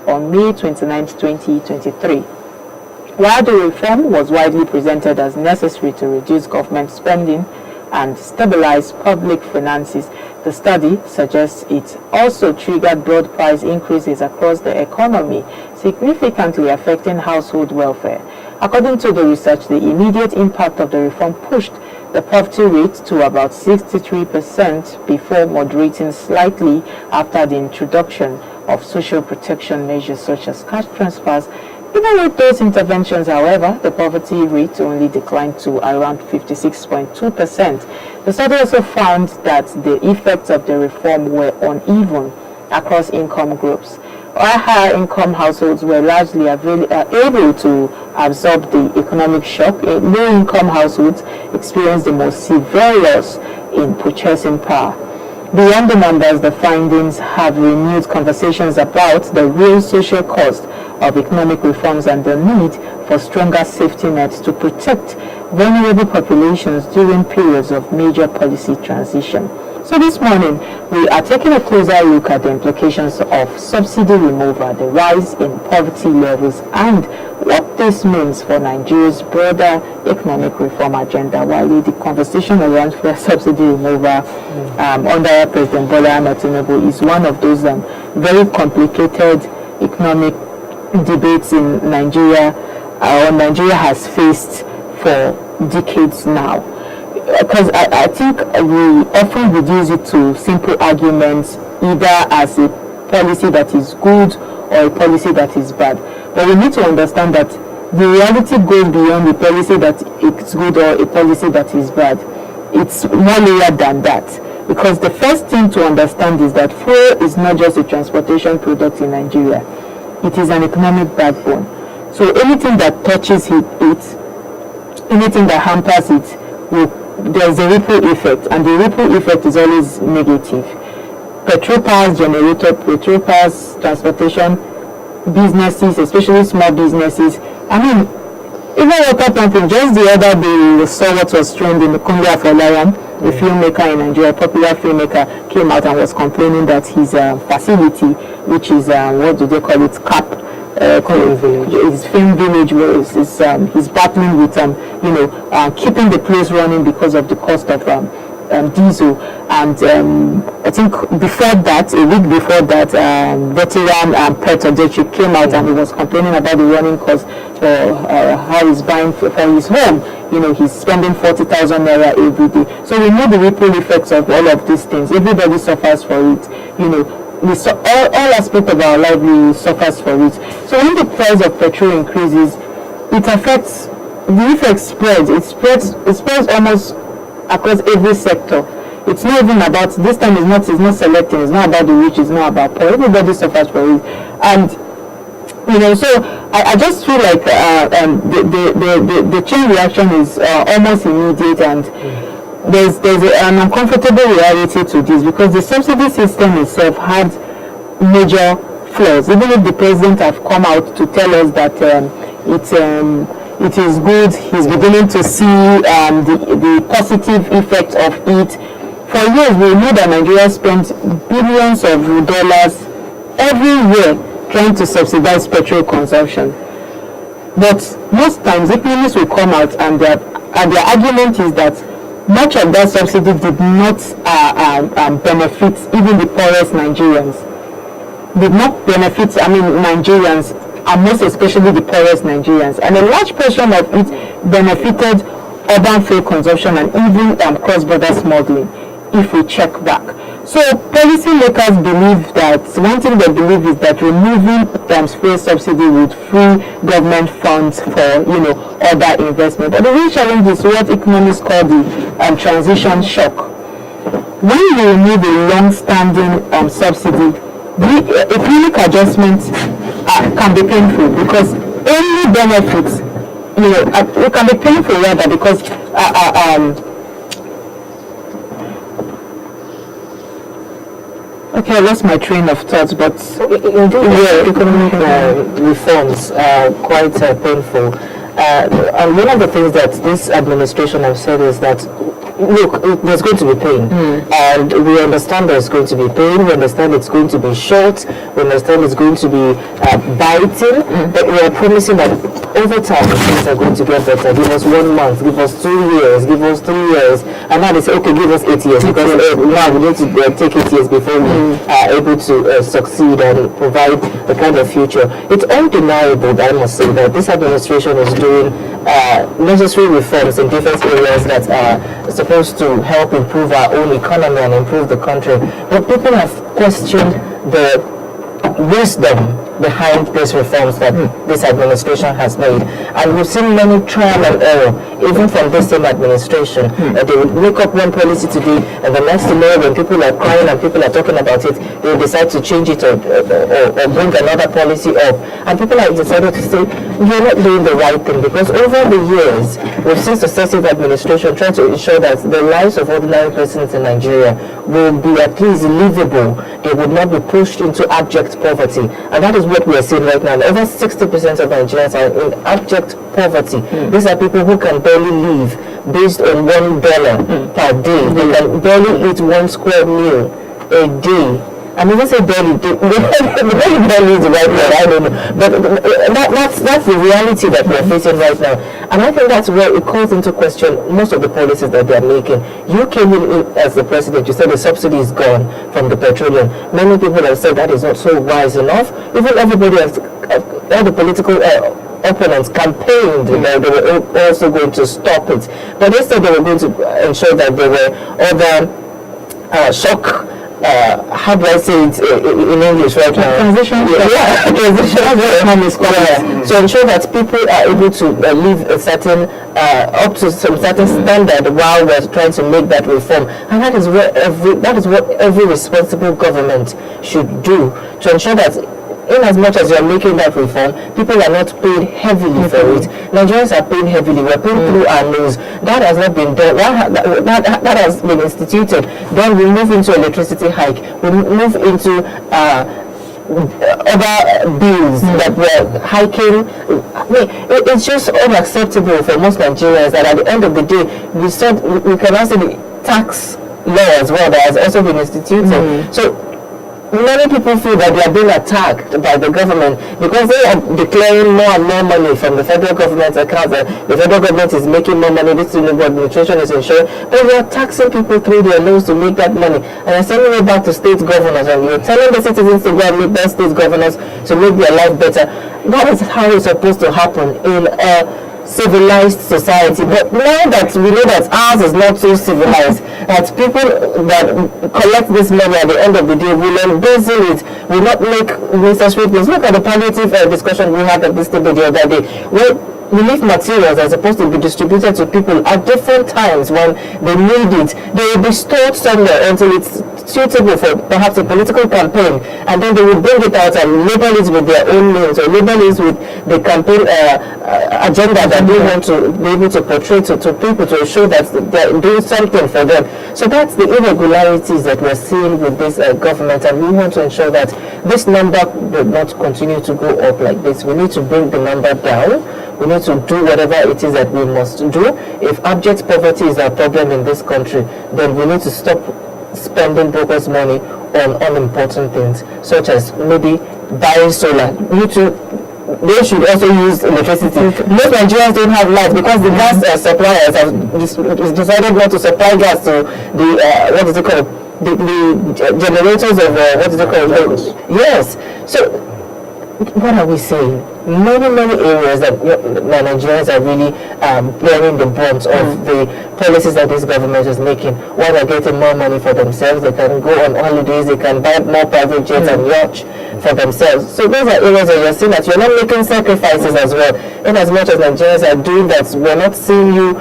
Congress on May 29, 2023. While the reform was widely presented as necessary to reduce government spending and stabilize public finances, the study suggests it also triggered broad price increases across the economy, significantly affecting household welfare. According to the research, the immediate impact of the reform pushed the poverty rate to about 63% before moderating slightly after the introduction of social protection measures such as cash transfers. Even with those interventions, however, the poverty rate only declined to around 56.2%. The study also found that the effects of the reform were uneven across income groups. While higher income households were largely able to absorb the economic shock, low income households experienced the most severe loss in purchasing power. Beyond the numbers, the findings have renewed conversations about the real social cost of economic reforms and the need for stronger safety nets to protect vulnerable populations during periods of major policy transition. So this morning, we are taking a closer look at the implications of subsidy removal, the rise in poverty levels, and what this means for Nigeria's broader economic reform agenda. While the conversation around subsidy removal under President Bola Ahmed Tinubu is one of those very complicated economic debates in Nigeria, Nigeria has faced for decades now. Because I think we often reduce it to simple arguments, either as a policy that is good or a policy that is bad. But we need to understand that the reality goes beyond the policy that it's good or a policy that is bad. It's more layered than that. Because the first thing to understand is that fuel is not just a transportation product in Nigeria. It is an economic backbone. So anything that touches it, anything that hampers it, there's a ripple effect, and the ripple effect is always negative. Petrol powers generator, petrol powers transportation, businesses, especially small businesses. I mean, even water pumping, just the other day we saw what was trending. The Kunle Afolayan, a filmmaker in Nigeria, a popular filmmaker, came out and was complaining that his facility, which is, what do they call it, his film village, he's battling with keeping the place running because of the cost of diesel. And I think before that, a week before that, veteran Pet Odechi came out and he was complaining about the running cost for how he's buying for his home. He's spending 40,000 naira every day. So we know the ripple effects of all of these things. Everybody suffers for it. All aspects of our life suffers for it. So when the price of petrol increases, it affects, the effect spreads. It spreads almost across every sector. It's not even about, this time it's not selecting, it's not about the rich, it's not about poor. Everybody suffers for it. And so I just feel like the chain reaction is almost immediate, and there's an uncomfortable reality to this, because the subsidy system itself had major flaws. Even if the president have come out to tell us that it is good, he's beginning to see the positive effect of it. For years, we know that Nigeria spent billions of dollars every year trying to subsidize petrol consumption. But most times, economists will come out and their argument is that much of that subsidy did not benefit even the poorest Nigerians. Did not benefit, Nigerians, and most especially the poorest Nigerians. And a large portion of it benefited urban fuel consumption and even cross-border smuggling, if we check back. So policymakers believe that, one thing they believe is that removing fuel subsidy would free government funds for, other investment. But the real challenge is what economists call the transition shock. When you remove a long-standing subsidy, the economic adjustments can be painful, because any benefits, it can be painful rather, because okay, I lost my train of thought, but economic reforms are quite painful. And one of the things that this administration have said is that look, there's going to be pain, and we understand there's going to be pain. We understand it's going to be short. We understand it's going to be biting, but we are promising that over time things are going to get better. Give us 1 month, give us 2 years, give us 3 years, and now they say, okay, give us 8 years, because now we need to take 8 years before we are able to succeed and provide the kind of future. It's undeniable, I must say, that this administration is doing necessary reforms in different areas that are supposed to help improve our own economy and improve the country. But people have questioned the wisdom behind these reforms that this administration has made. And we've seen many trial and error, even from this same administration. They would make up one policy today, and the next tomorrow, when people are crying and people are talking about it, they decide to change it or bring another policy up. And people have decided to say, you're not doing the right thing, because over the years, we've seen successive administration trying to ensure that the lives of ordinary persons in Nigeria will be at least livable. They would not be pushed into abject poverty. And that is what we are seeing right now. Over 60% of Nigerians are in abject poverty. These are people who can barely live based on $1 per day. They can barely eat 1 square meal a day. I mean, let's say barely, barely is the right word, I don't know. But that's the reality that we're facing right now. And I think that's where it calls into question most of the policies that they're making. You came in as the president, you said the subsidy is gone from the petroleum. Many people have said that is not so wise enough. Even everybody has, all the political opponents campaigned that they were also going to stop it. But they said they were going to ensure that there were other shock, how do I say it in English right now? Transition. So ensure that people are able to live a certain, up to some certain standard while we're trying to make that reform. And that is what every responsible government should do, to ensure that in as much as you're making that reform, people are not paid heavily for it. Nigerians are paid heavily. We're paying through our nose. That has not been done. That has been instituted. Then we move into electricity hike. We move into other bills that we're hiking. I mean, it's just unacceptable for most Nigerians that at the end of the day, we can also the tax law as well that has also been instituted. So many people feel that they are being attacked by the government because they are declaring more and more money from the federal government's accounts. The federal government is making more money, this administration is ensuring, but they are taxing people through their nose to make that money. And they're sending it back to state governors, and you're telling the citizens to go and make their state governors to make their life better. That is how it's supposed to happen in a civilized society. But now that we know that ours is not so civilized, that people that collect this money at the end of the day will embezzle it, will not make necessary things. Look at the palliative discussion we had at this table the other day, where relief materials are supposed to be distributed to people at different times when they need it. They will be stored somewhere until it's suitable for perhaps a political campaign, and then they will bring it out and label it with their own names, or label it with the campaign agenda that they want to be able to portray to people to show that they're doing something for them. So that's the irregularities that we're seeing with this government, and we want to ensure that this number will not continue to go up like this. We need to bring the number down. We need to do whatever it is that we must do. If abject poverty is our problem in this country, then we need to stop spending brokers' money on unimportant things, such as maybe buying solar. They should also use electricity. Most Nigerians don't have light because the gas suppliers have decided not to supply gas to the, what is it called? The generators of, what is it called? Yes. So, what are we saying? Many areas that Nigerians are really bearing the brunt of the policies that this government is making. While they're getting more money for themselves, they can go on holidays, they can buy more private jets and yachts for themselves. So those are areas where you're seeing that you're not making sacrifices as well. In as much as Nigerians are doing that, we're not seeing you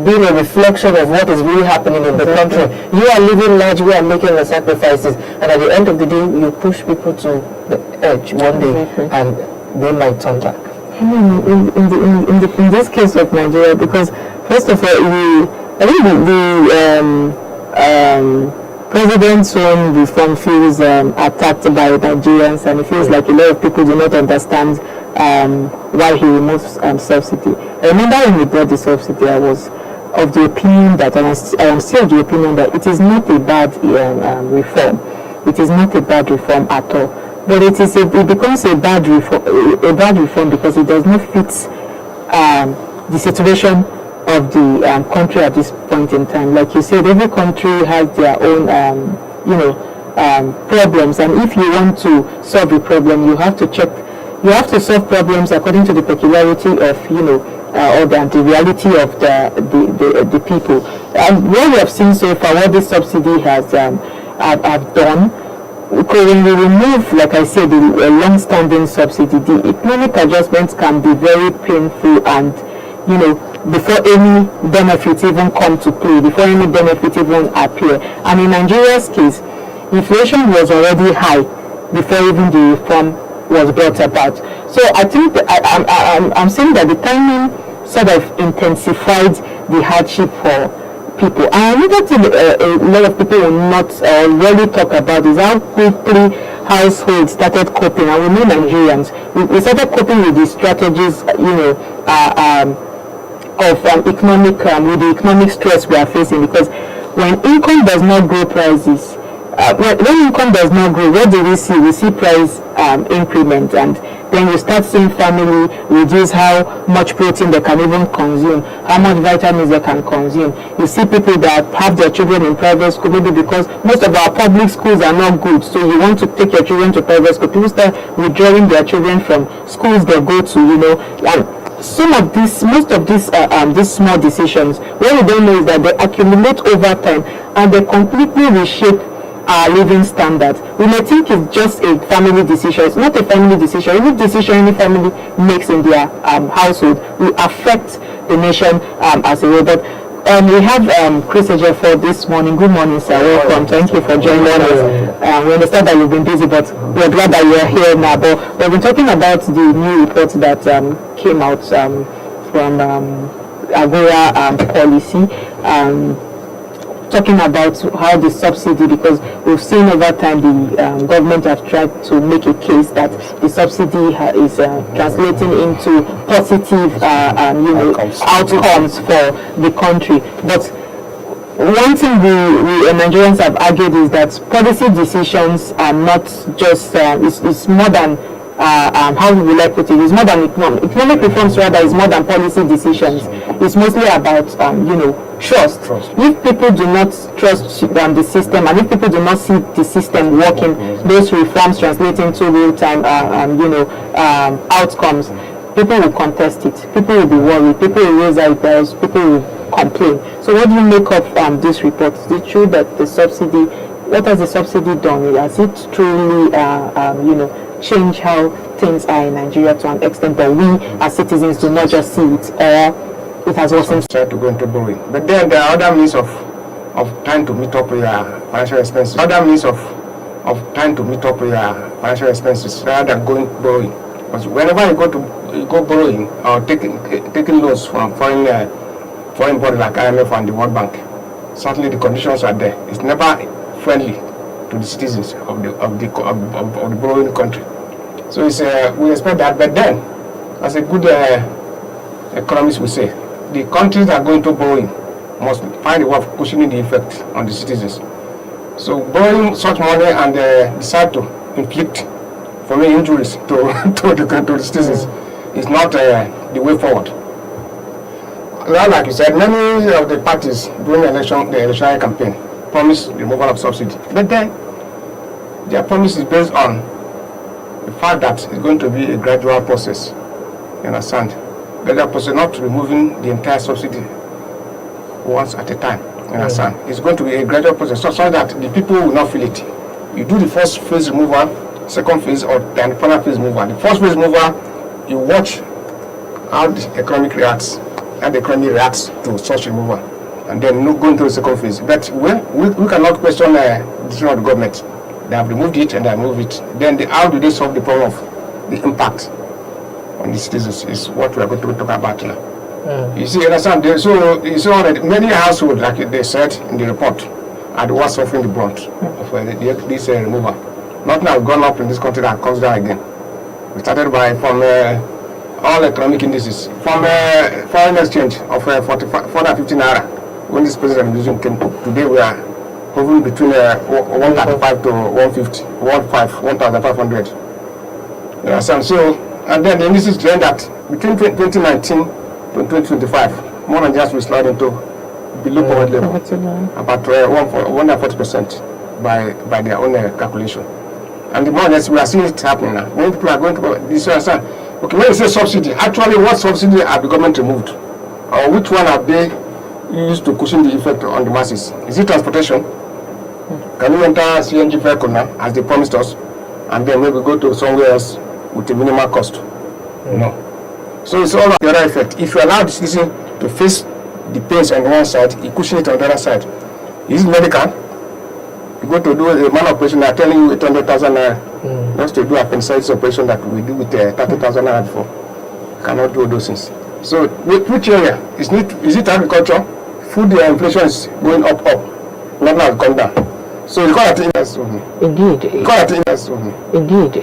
being a reflection of what is really happening in the country. You are living large, we are making the sacrifices, and at the end of the day, you push people to the edge one day, and they might turn back. In this case of Nigeria, because first of all, I think the president's own reform feels attacked by Nigerians, and it feels like a lot of people do not understand why he removes subsidy. I remember when he brought the subsidy, I was of the opinion that I am still of the opinion that it is not a bad reform. It is not a bad reform at all. But it becomes a bad reform because it does not fit the situation of the country at this point in time. Like you said, every country has their own problems, and if you want to solve a problem, you have to solve problems according to the peculiarity of or the reality of the people. And what we have seen so far, what this subsidy has have done, when we remove, like I said, the long-standing subsidy, the economic adjustments can be very painful, and before any benefits even come to play, before any benefit even appear. And in Nigeria's case, inflation was already high before even the reform was brought about. So I think I'm saying that the timing sort of intensified the hardship for people. And another thing a lot of people will not really talk about is how quickly households started coping. And we know Nigerians, we started coping with the strategies, of economic with the economic stress we are facing, because when income does not grow, prices when income does not grow, what do we see? We see price increment, and then you start seeing family reduce how much protein they can even consume, how much vitamins they can consume. You see people that have their children in private school, maybe because most of our public schools are not good, so you want to take your children to private school. People start withdrawing their children from schools they go to, and most of these small decisions, what we don't know is that they accumulate over time and they completely reshape our living standards. We may think it's just a family decision. It's not a family decision. Any decision any family makes in their household will affect the nation as a whole. But we have Chris Ejefo this morning. Good morning, sir. Welcome. Thank you for joining us. We understand that you've been busy, but we're glad that you're here now. But we've been talking about the new report that came out from Agora policy. Talking about how the subsidy, because we've seen over time the government have tried to make a case that the subsidy is translating into positive outcomes for the country. But one thing we Nigerians have argued is that policy decisions are not just it's more than how will I put it? It's more than economic reforms, rather, is more than policy decisions. It's mostly about trust. If people do not trust the system, and if people do not see the system working, those reforms translating to real-time outcomes, people will contest it. People will be worried. People will raise eyebrows. People will complain. So what do you make of this report? Is it true that the subsidy? What has the subsidy done? Has it truly change how things are in Nigeria to an extent that we as citizens do not just see it, or it has worsened? Try to go into borrowing, but then there are other means of trying to meet up with your financial expenses. Other means of trying to meet up with your financial expenses rather than going borrowing. Because whenever you go borrowing or taking loans from foreign bodies like IMF and the World Bank, certainly the conditions are there. It's never friendly to the citizens of the borrowing country. So we expect that, but then, as a good economist would say, the countries that are going to borrowing must find a way of cushioning the effect on the citizens. So borrowing such money and decide to inflict for me injuries to the citizens is not the way forward. Well, like you said, many of the parties during the electoral campaign promise removal of subsidy, but then their promise is based on the fact that it's going to be a gradual process. You understand? Gradual process, not removing the entire subsidy once at a time. You understand? It's going to be a gradual process, so that the people will not feel it. You do the first phase removal, second phase, or the final phase removal. The first phase removal, you watch how the economy reacts, to such removal, and then go into the second phase. But we cannot question the decision of the government. They have removed it and they remove it. Then how do they solve the problem of the impact on the citizens is what we are going to talk about now. You see, understand? So you see that many households, like they said in the report, are the ones suffering the brunt of this removal. Nothing has gone up in this country that comes down again. We started from all economic indices. From foreign exchange of 450 naira, when this president administration came, today we are hovering between 135 to 150, 1,500. You understand? So, and then the indices trend that between 2019 to 2025, more Nigerians will slide into below poverty level, about 140% by their own calculation. And the more or less we are seeing it happening now. When people are going to this, understand? Okay, when you say subsidy, actually what subsidy have the government removed? Or which one have they used to cushion the effect on the masses? Is it transportation? Can we enter CNG vehicle now, as they promised us, and then maybe go to somewhere else with a minimal cost? No. So it's all about the other effect. If you allow the citizen to face the pains on one side, you cushion it on the other side. Is it medical? You go to do a man operation, they are telling you 800,000 naira. Just to do appendicitis operation that we do with 30,000 naira before. You cannot do those things. So which area? Is it agriculture? Food inflation is going up. Not now come down. So you call it Indeed. Indeed.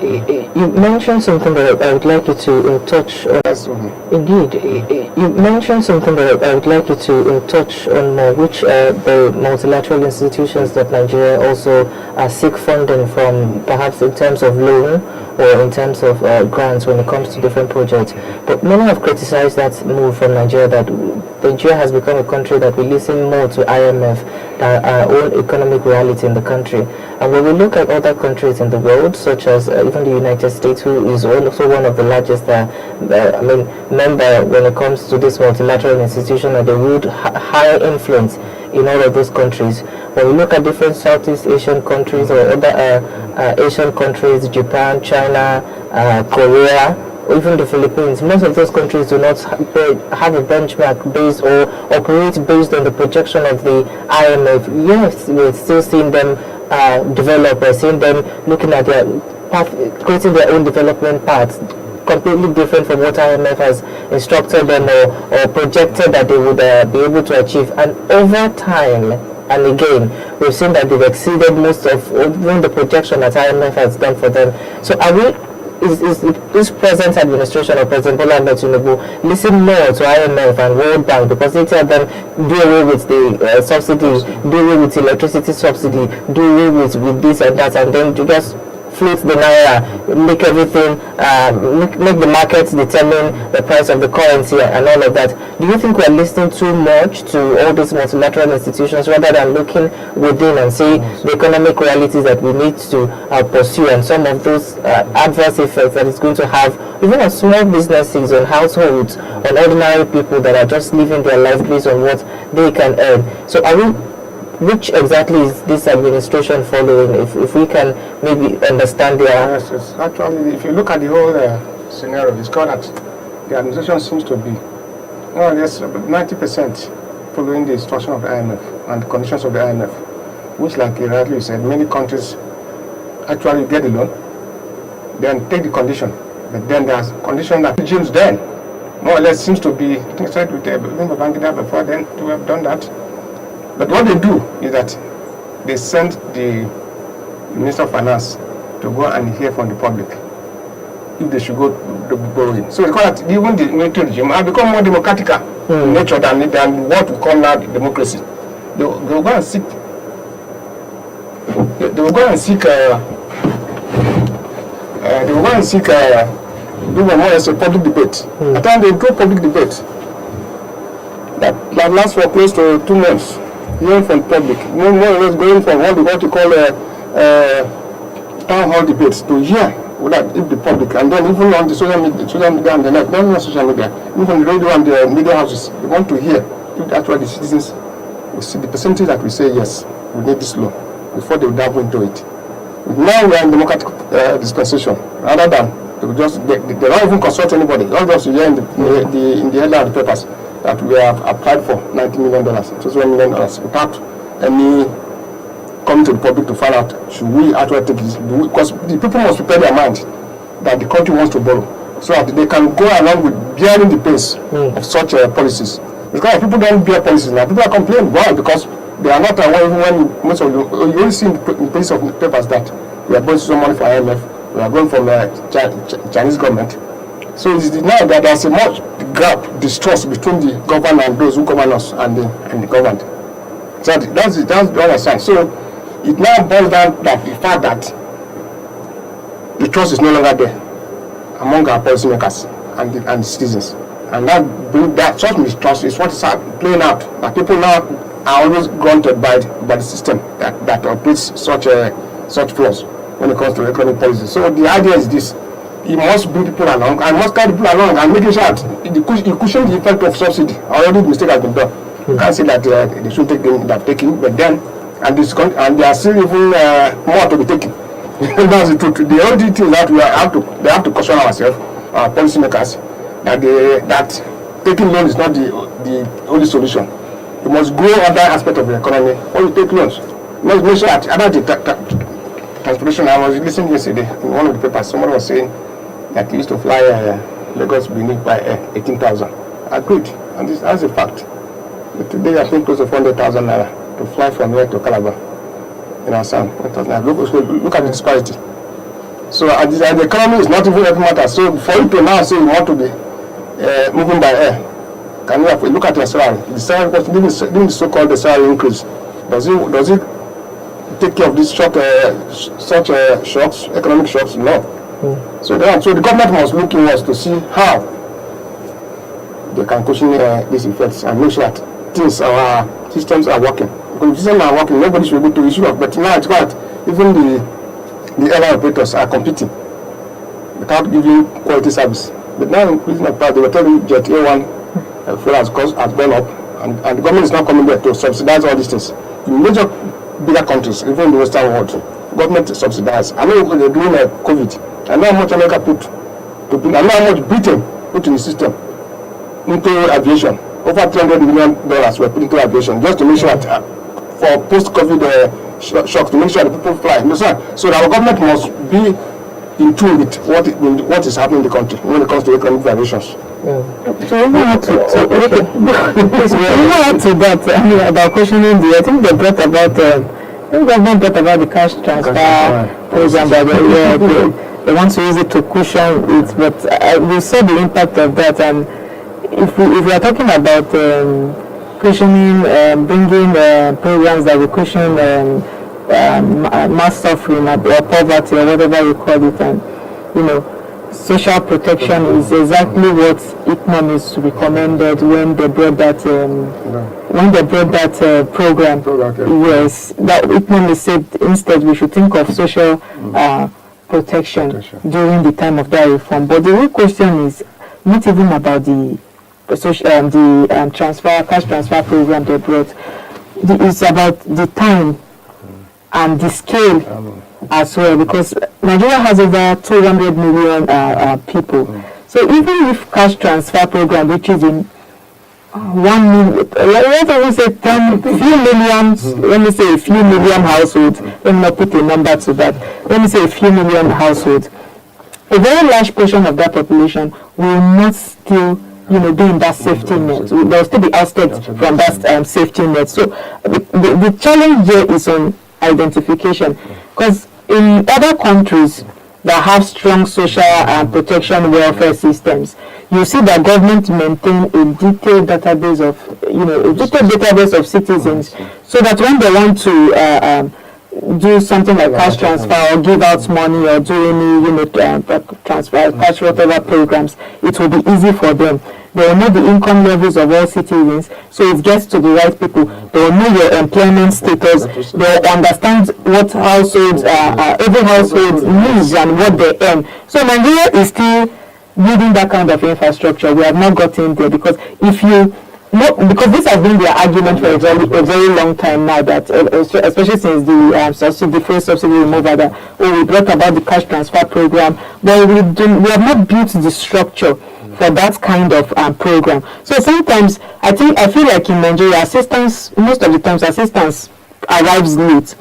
You mentioned something that I would like you to touch on. Indeed. You mentioned something that I would like you to touch on, which the multilateral institutions that Nigeria also seek funding from, perhaps in terms of loan or in terms of grants when it comes to different projects. But many have criticized that move from Nigeria, that Nigeria has become a country that we listen more to IMF than our own economic reality in the country. And when we look at other countries in the world, such as even the United States, who is also one of the largest member when it comes to this multilateral institution, and they would higher influence in all of those countries. When we look at different Southeast Asian countries or other Asian countries, Japan, China, Korea, or even the Philippines, most of those countries do not have a benchmark based or operate based on the projection of the IMF. Yes, we're still seeing them develop, we're seeing them looking at their path, creating their own development paths, completely different from what IMF has instructed them or projected that they would be able to achieve. And over time, and again, we've seen that they've exceeded most of even the projection that IMF has done for them. So are we, is this present administration of President Bola Ahmed Tinubu listen more to IMF and World Bank, because they tell them do away with the subsidies, do away with electricity subsidy, do away with this and that, and then to just float the naira, make everything, make the markets determine the price of the currency and all of that. Do you think we're listening too much to all these multilateral institutions rather than looking within and see the economic realities that we need to pursue, and some of those adverse effects that it's going to have even on small businesses, on households, on ordinary people that are just living their life based on what they can earn? So which exactly is this administration following, if we can maybe understand their... Yes, actually, if you look at the whole scenario, it's called that the administration seems to be more or less 90% following the instruction of the IMF and the conditions of the IMF, which, like you rightly said, many countries actually get the loan, then take the condition, but then there's condition that regimes then more or less seems to be, I think I said with the Babangida before then to have done that. But what they do is that they send the Minister of Finance to go and hear from the public if they should go borrowing. So they call that even the military regime have become more democratic in nature than what we call now democracy. They will go and seek. They will go and seek. Do more or less a public debate. At times they do public debate that lasts for close to 2 months. Hearing from public, more or less going from what you call town hall debates to hear if the public, and then even on the social media and the net, not on social media, even on the radio and the media houses, they want to hear if actually the citizens will see the percentage that we say yes, we need this law before they will dive into it. Now we are in democratic dispensation, rather than they don't even consult anybody. All those you hear in the headline of the papers that we have applied for $90 million, $21 million, without any coming to the public to find out should we actually take this. Because the people must prepare their mind that the country wants to borrow, so that they can go along with bearing the pace of such policies. Because people don't bear policies now. People are complaining. Why? Because they are not aware. Even when most of you only see in the place of the papers that we are borrowing some money for IMF, we are going from the Chinese government. So it's now that there's a much gap, distrust between the government and those who govern us and the government. So that's the other side. So it now boils down that the fact that the trust is no longer there among our policymakers and the citizens, and that such mistrust is what is playing out. That people now are always granted by the system that operates such flaws when it comes to economic policy. So the idea is this: you must bring people along and must carry people along and making sure that you cushion the effect of subsidy. Already the mistake has been done. You can't say that they should take them, they've taken, but then and there are still even more to be taken. That's the truth. The only thing that they have to caution ourselves, our policymakers, that taking loans is not the only solution. You must grow other aspects of the economy or you take loans. You must make sure that about the transportation. I was listening yesterday in one of the papers. Someone was saying that he used to fly Lagos Benin by 18,000. Agreed, and that's a fact. But today I think close to 400,000 naira to fly from here to Calabar. In our sound, look at the disparity. So and the economy is not even helping matters. So for you to now say you want to be moving by air, can you look at your salary? The salary, because even the so-called salary increase, does it take care of these such shocks, economic shocks? No. So the government must look inwards to see how they can cushion these effects and make sure that our systems are working. Because if systems are working, nobody should be able to issue of. But now it's got even the airline operators are competing without giving quality service. But now increasing the price, they were telling Jet A1 fuel has gone up, and the government is not coming there to subsidize all these things. In major bigger countries, even in the Western world, government subsidize. I know they're doing COVID. I know how much America I know how much Britain put in the system into aviation. Over $300 million were put into aviation just to make sure that for post-COVID shocks, to make sure that people fly. So our government must be in tune with what is happening in the country when it comes to economic variations. So we want to that about questioning I think they brought about the government brought about the cash transfer program that they want to use it to cushion it, but we saw the impact of that. And if we are talking about cushioning, bringing programs that will cushion mass suffering or poverty or whatever you call it, and social protection is exactly what economists recommended when they brought that program. Yes, that economists said instead we should think of social protection during the time of that reform. But the real question is not even about the cash transfer program they brought. It's about the time and the scale as well, because Nigeria has over 200 million people. So even if cash transfer program reaches in 1 million, let me say let me say a few million households, let me not put a number to that, let me say a few million households, a very large portion of that population will not still be in that safety net. They'll still be ousted from that safety net. So the challenge here is on identification, because in other countries that have strong social protection welfare systems, you see that government maintain a detailed database of citizens, so that when they want to do something like cash transfer or give out money or do any transfer, cash whatever programs, it will be easy for them. They will know the income levels of all citizens, so it gets to the right people. They will know your employment status. They will understand what households, every household needs and what they earn. So Nigeria is still building that kind of infrastructure. We have not gotten there, because because this has been their argument for a very long time now, that especially since the first subsidy removal, that we brought about the cash transfer program, but we have not built the structure for that kind of program. So sometimes I feel like in Nigeria, most of the times assistance arrives late.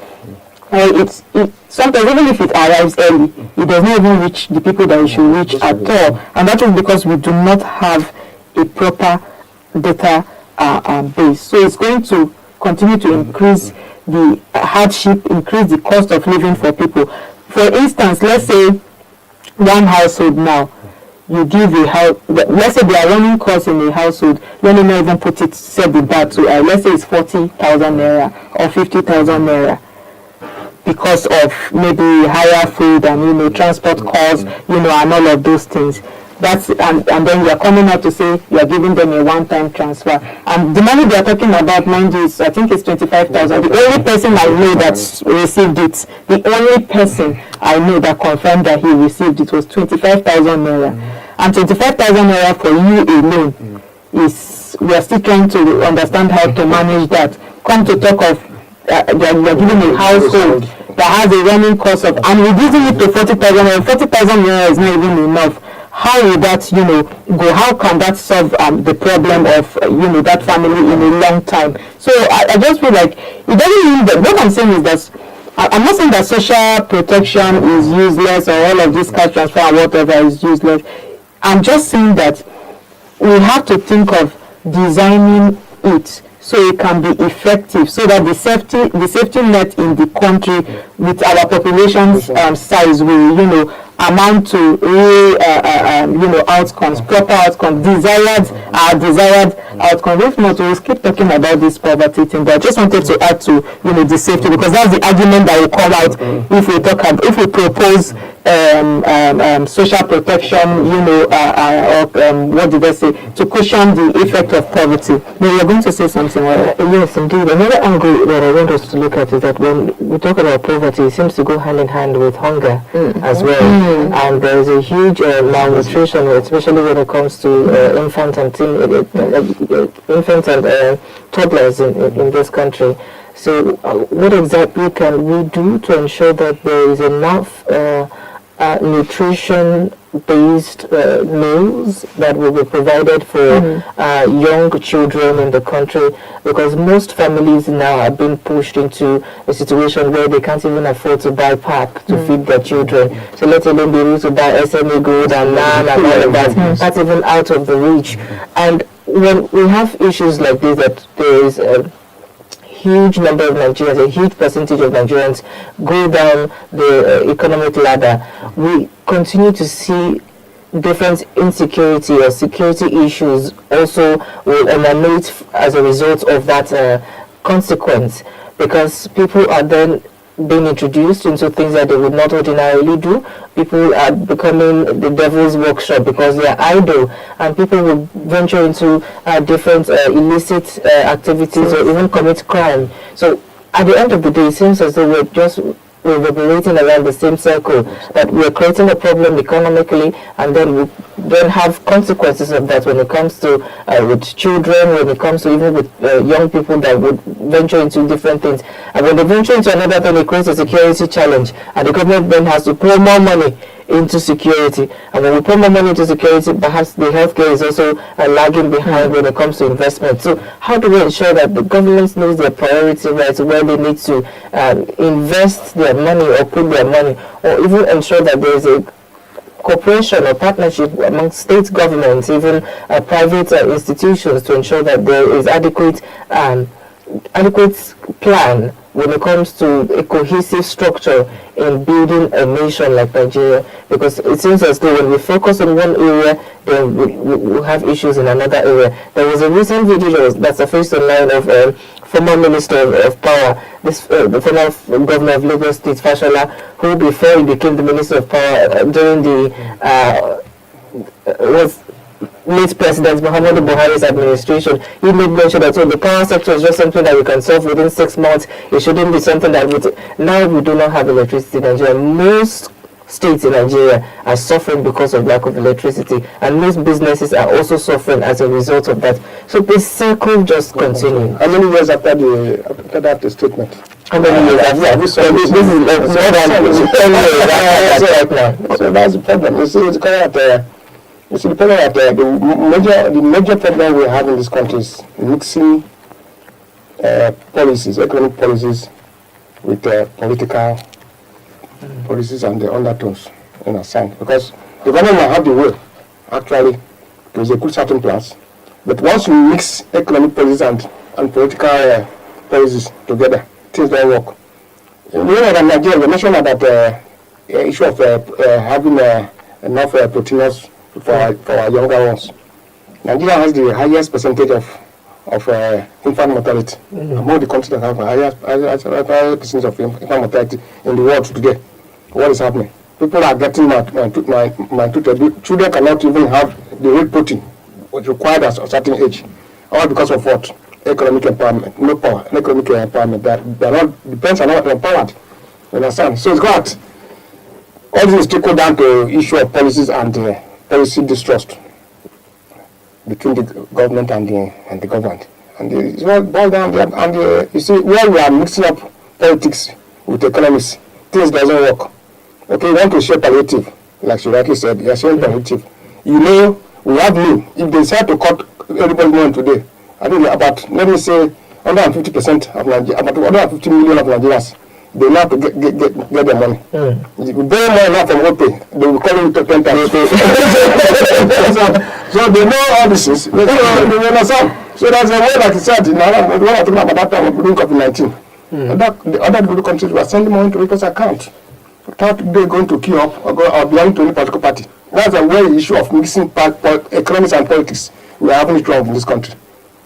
Sometimes even if it arrives early, it does not even reach the people that it should reach at all, and that is because we do not have a proper data base. So it's going to continue to increase the hardship, increase the cost of living for people. For instance, let's say one household now, you give a house, let's say they are running costs in a household, let me not even put it, set the bar to, let's say it's 40,000 naira or 50,000 naira because of maybe higher food and, transport costs, and all of those things. That's and then you are coming out to say you are giving them a one-time transfer. And the money they are talking about, mind you, I think it's 25,000. The only person I know that received it, the only person I know that confirmed that he received it was 25,000 naira. And 25,000 naira for you alone is, we are still trying to understand how to manage that. Come to talk of you are giving a household that has a running cost of, and reducing it to 40,000 naira. 40,000 naira is not even enough. How will that, go? How can that solve the problem of, that family in a long time? So I just feel like it doesn't mean that, what I'm saying is that, I'm not saying that social protection is useless or all of this cash transfer or whatever is useless. I'm just saying that we have to think of designing it so it can be effective, so that the safety net in the country with our population size will, amount to real, outcomes, proper outcomes, desired outcomes. If not, we'll keep talking about this poverty thing. But I just wanted to add to, the safety, because that's the argument that will come out if we propose social protection, what did I say, to cushion the effect of poverty. Now, you're going to say something, right? Yes, indeed. Another angle that I want us to look at is that when we talk about poverty, it seems to go hand in hand with hunger as well. And there is a huge malnutrition, especially when it comes to infants and toddlers in this country. So what exactly can we do to ensure that there is enough nutrition-based meals that will be provided for young children in the country? Because most families now are being pushed into a situation where they can't even afford to buy pack to feed their children. So let alone be able to buy SME good and naan and all of that. That's even out of the reach. And when we have issues like this, that there is huge number of Nigerians, a huge percentage of Nigerians go down the economic ladder, we continue to see different insecurity or security issues also will emanate as a result of that consequence, because people are then being introduced into things that they would not ordinarily do. People are becoming the devil's workshop because they are idle, and people will venture into different illicit activities or even commit crime. So at the end of the day, it seems as though we're just reverberating around the same circle, that we're creating a problem economically, and then we then have consequences of that when it comes to with children, when it comes to even with young people that would venture into different things. And when they venture into another thing, it creates a security challenge, and the government then has to pour more money into security. And when we put more money into security, perhaps the healthcare is also lagging behind when it comes to investment. So how do we ensure that the government knows their priority, right, where they need to invest their money or put their money, or even ensure that there is a cooperation or partnership among state governments, even private institutions, to ensure that there is adequate plan when it comes to a cohesive structure in building a nation like Nigeria? Because it seems as though when we focus on one area, then we have issues in another area. There was a recent video that surfaced online of former Minister of Power, the former Governor of Lagos State, Fashola, who before he became the Minister of Power during the late President Muhammadu Buhari's administration, he made mention that the power sector is just something that we can solve within 6 months. It shouldn't be something that now we do not have electricity in Nigeria. Most states in Nigeria are suffering because of lack of electricity, and most businesses are also suffering as a result of that. So the circle just continues. How many years after that statement? How many years after? This is more than 10 years right now. So that's the problem. You see, it's kind of the problem that the major problem we have in this country is mixing policies, economic policies, with political policies and the undertones in a sense. Because the government will have the will, actually, to execute certain plans. But once you mix economic policies and political policies together, things don't work. You know that Nigeria, we mentioned about the issue of having enough proteinous for our younger ones. Nigeria has the highest percentage of infant mortality among the countries that have a higher percentage of infant mortality in the world today. What is happening? People are getting maltreated. Children cannot even have the weight protein which required at a certain age, all because of what? Economic empowerment, no power, economic empowerment. The parents are not empowered. You understand? So it's got all this trickle down to issue of policies and policy distrust between the government and the government. And it's all boiled down there. And you see, where we are mixing up politics with economics, things doesn't work. Okay, you want to share palliative, like she rightly said, you are sharing palliative. You know, we have new. If they decide to cut everybody's money today, I think about, let me say, 150% of Nigeria, about 150 million of Nigerians, they now have to get their money. If you borrow money now from OPay, they will call you to 10 times. So they know all this is. They understand. So there's a way, like you said, when I talking about that time of during COVID-19, the other good countries were sending money to people's account without they going to queue up or belong to any political party. That's a way issue of mixing economics and politics. We are having it wrong in this country.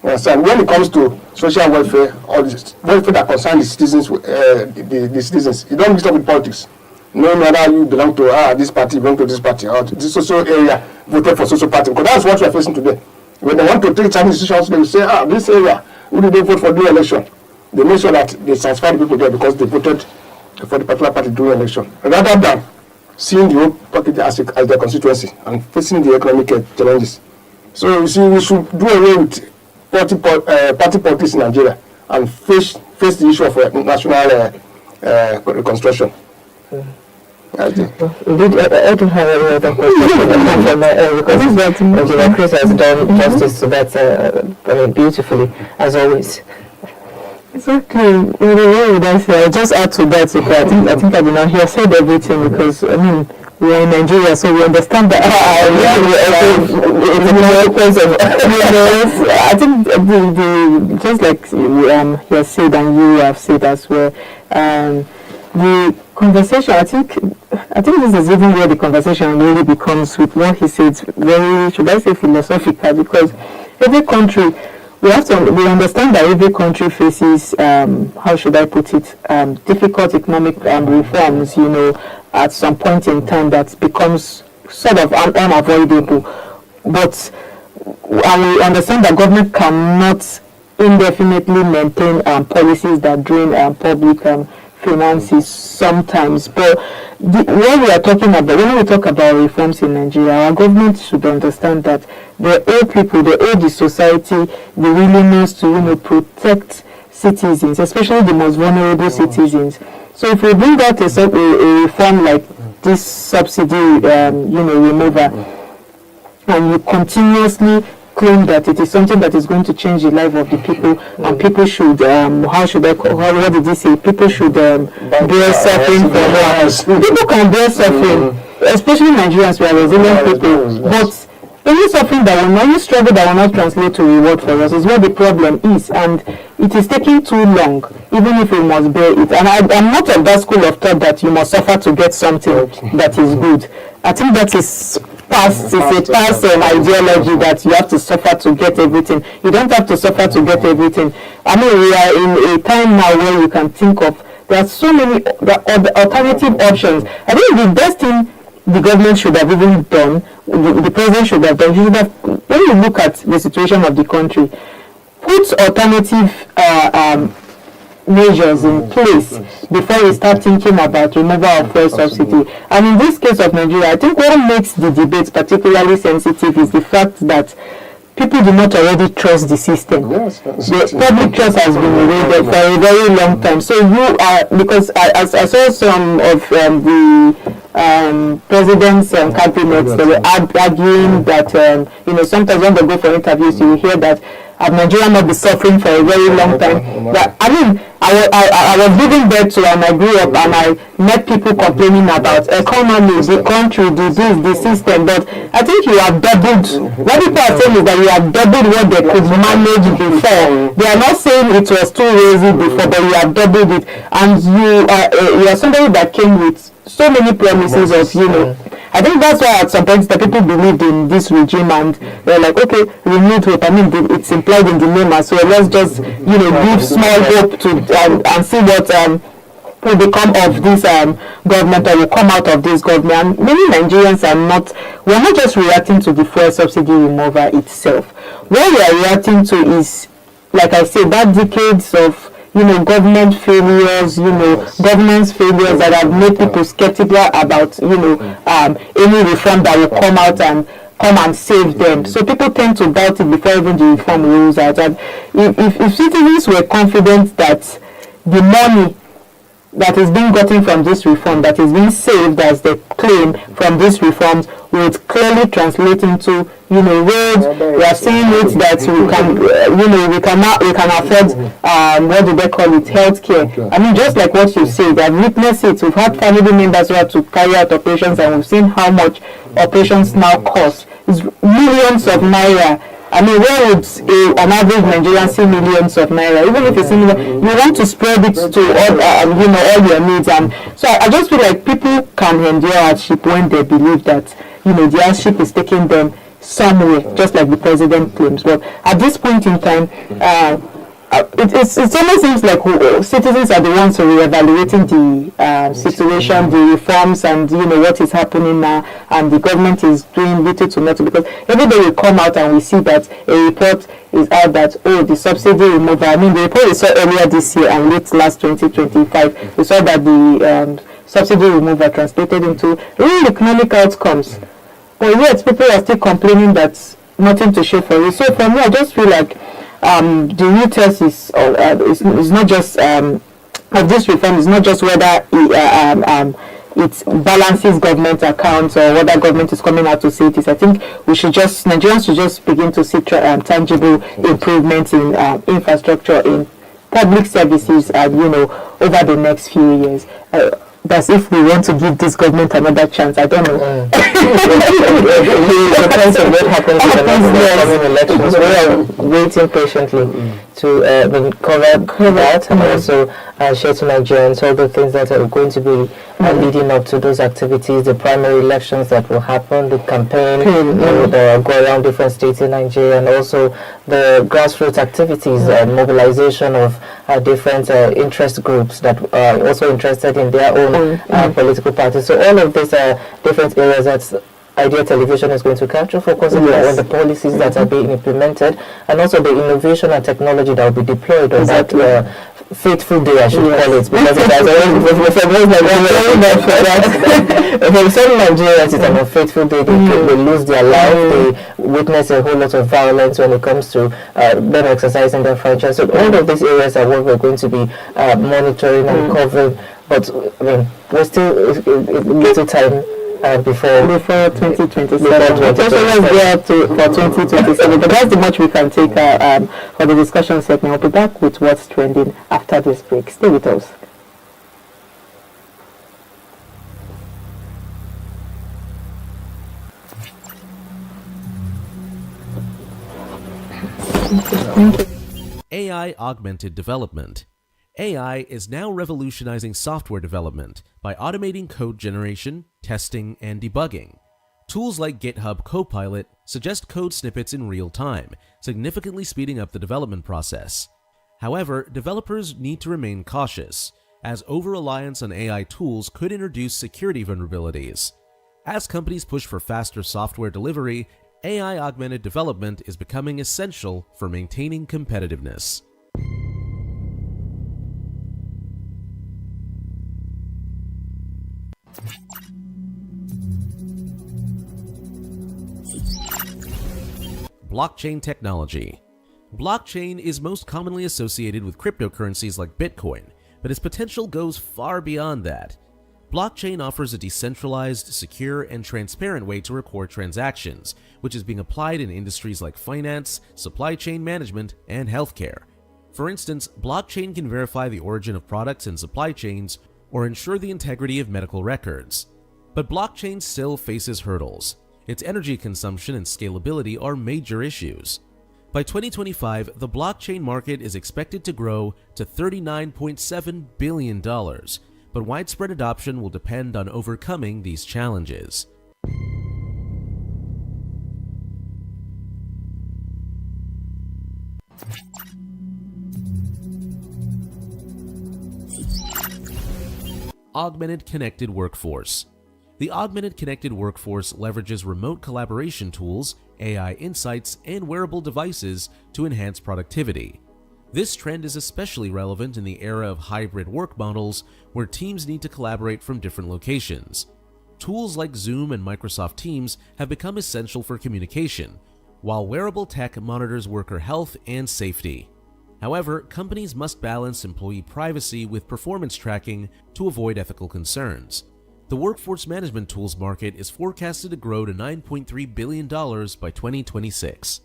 Understand? When it comes to social welfare or the welfare that concerns the citizens, the citizens, you don't mix up with politics. No matter you belong to this party, belong to this party, or this social area, voted for social party. Because that's what we are facing today. When they want to take Chinese decisions, they will say, this area, who did they vote for during election? They make sure that they satisfy the people there because they voted for the particular party during election. Rather than seeing the whole package as their constituency and facing the economic challenges. So you see, we should do away with party politics in Nigeria and face the issue of national reconstruction. I don't have any other question because Engineer Chris has done justice to that beautifully, as always. It's okay. What would I say? I'll just add to that. I think I did not hear said everything because we are in Nigeria, so we understand that. I think the just like he has said and you have said as well. The conversation, I think this is even where the conversation really becomes with what he said, very, should I say, philosophical, because every country, we understand that every country faces, how should I put it, difficult economic reforms, at some point in time that becomes sort of unavoidable. But we understand that government cannot indefinitely maintain policies that drain public finances sometimes. But what we are talking about, when we talk about reforms in Nigeria, our government should understand that the old people, the old society, the willingness to protect citizens, especially the most vulnerable citizens. So if we bring out a reform like this subsidy remover, and you continuously claim that it is something that is going to change the life of the people, and people should, what did he say? People should bear suffering for once. People can bear suffering, especially Nigerians, we are resilient people, but any suffering any struggle that will not translate to reward for us is where the problem is, and it is taking too long, even if we must bear it. And I'm not of that school of thought that you must suffer to get something that is good. I think that is past ideology that you have to suffer to get everything. You don't have to suffer to get everything. I mean, we are in a time now where you can think of, there are so many alternative options. I think the best thing the government should have even done, the president should have done, when you look at the situation of the country, put alternative measures in place before you start thinking about removal of fuel subsidy. And in this case of Nigeria, I think what makes the debate particularly sensitive is the fact that people do not already trust the system. Yes, the public trust has been eroded for a very long time. So you are, because I saw some of the president's cabinets, they were arguing that, sometimes when they go for interviews, you will hear that Nigeria might be suffering for a very long time. But, I was giving birth to and I grew up and I met people complaining about economy, the country, the system. But I think you have doubled. What people are saying is that you have doubled what they could manage before. They are not saying it was too easy before, but you have doubled it. And you are somebody that came with so many promises of, I think that's why at some point the people believed in this regime and they're like, okay, renewed hope. I mean, it's implied in the name as well. Let's just, give small hope to and see what will become of this government or will come out of this government. And many Nigerians we're not just reacting to the fuel subsidy removal itself. What we are reacting to is, like I said, that decades of government failures, governance failures that have made people skeptical about, any reform that will come out and come and save them. So people tend to doubt it before even the reform rolls out. And if citizens were confident that the money that is being gotten from this reform, that is being saved as they claim from these reforms, would clearly translate into roads. We are seeing it that we can afford what do they call it, healthcare. I mean, just like what you said, I've witnessed it. We've had family members who have to carry out operations, and we've seen how much operations now cost. It's millions of naira. I mean, where would an average Nigerian see millions of naira? Even if it's similar, you want to spread it to all your needs. And so I just feel like people can endure hardship when they believe that the hardship is taking them somewhere, just like the president claims. But at this point in time, it almost seems like citizens are the ones who are evaluating the situation, the reforms, and what is happening now, and the government is doing little to nothing, because every day we come out and we see that a report is out that the subsidy removal. I mean, the report we saw earlier this year and late last 2025, we saw that the subsidy removal translated into real economic outcomes, but yet people are still complaining that nothing to show for it. So for me, I just feel like the real test is not just of this reform is not just whether it balances government accounts or whether government is coming out to say it is. I think Nigerians should just begin to see tangible improvements in infrastructure, in public services, over the next few years. That's if we want to give this government another chance. I don't know. It depends on what happens in the next coming elections. We are waiting patiently to cover that and also share to Nigerians all the things that are going to be leading up to those activities, the primary elections that will happen, the campaign that go around different states in Nigeria, and also the grassroots activities and mobilization of different interest groups that are also interested in their own political parties. So all of these are different areas that Idea Television is going to capture, focusing on the policies that are being implemented, and also the innovation and technology that will be deployed on that fateful day, I should call it, because it has always for some Nigerians it's an unfaithful day. They lose their life, they witness a whole lot of violence when it comes to them exercising their franchise. So all of these areas are what we're going to be monitoring and covering. But I mean, we're still a little time before 2027. Let's go up to for 2027. But that's the much we can take for the discussion segment. I'll be back with what's trending after this break. Stay with us. AI augmented development. AI is now revolutionizing software development by automating code generation, testing, and debugging. Tools like GitHub Copilot suggest code snippets in real time, significantly speeding up the development process. However, developers need to remain cautious, as over-reliance on AI tools could introduce security vulnerabilities. As companies push for faster software delivery, AI augmented development is becoming essential for maintaining competitiveness. Blockchain technology. Blockchain is most commonly associated with cryptocurrencies like Bitcoin, but its potential goes far beyond that. Blockchain offers a decentralized, secure, and transparent way to record transactions, which is being applied in industries like finance, supply chain management, and healthcare. For instance, blockchain can verify the origin of products and supply chains or ensure the integrity of medical records. But blockchain still faces hurdles. Its energy consumption and scalability are major issues. By 2025, the blockchain market is expected to grow to $39.7 billion, but widespread adoption will depend on overcoming these challenges. Augmented Connected Workforce. The Augmented Connected Workforce leverages remote collaboration tools, AI insights, and wearable devices to enhance productivity. This trend is especially relevant in the era of hybrid work models where teams need to collaborate from different locations. Tools like Zoom and Microsoft Teams have become essential for communication, while wearable tech monitors worker health and safety. However, companies must balance employee privacy with performance tracking to avoid ethical concerns. The workforce management tools market is forecasted to grow to $9.3 billion by 2026.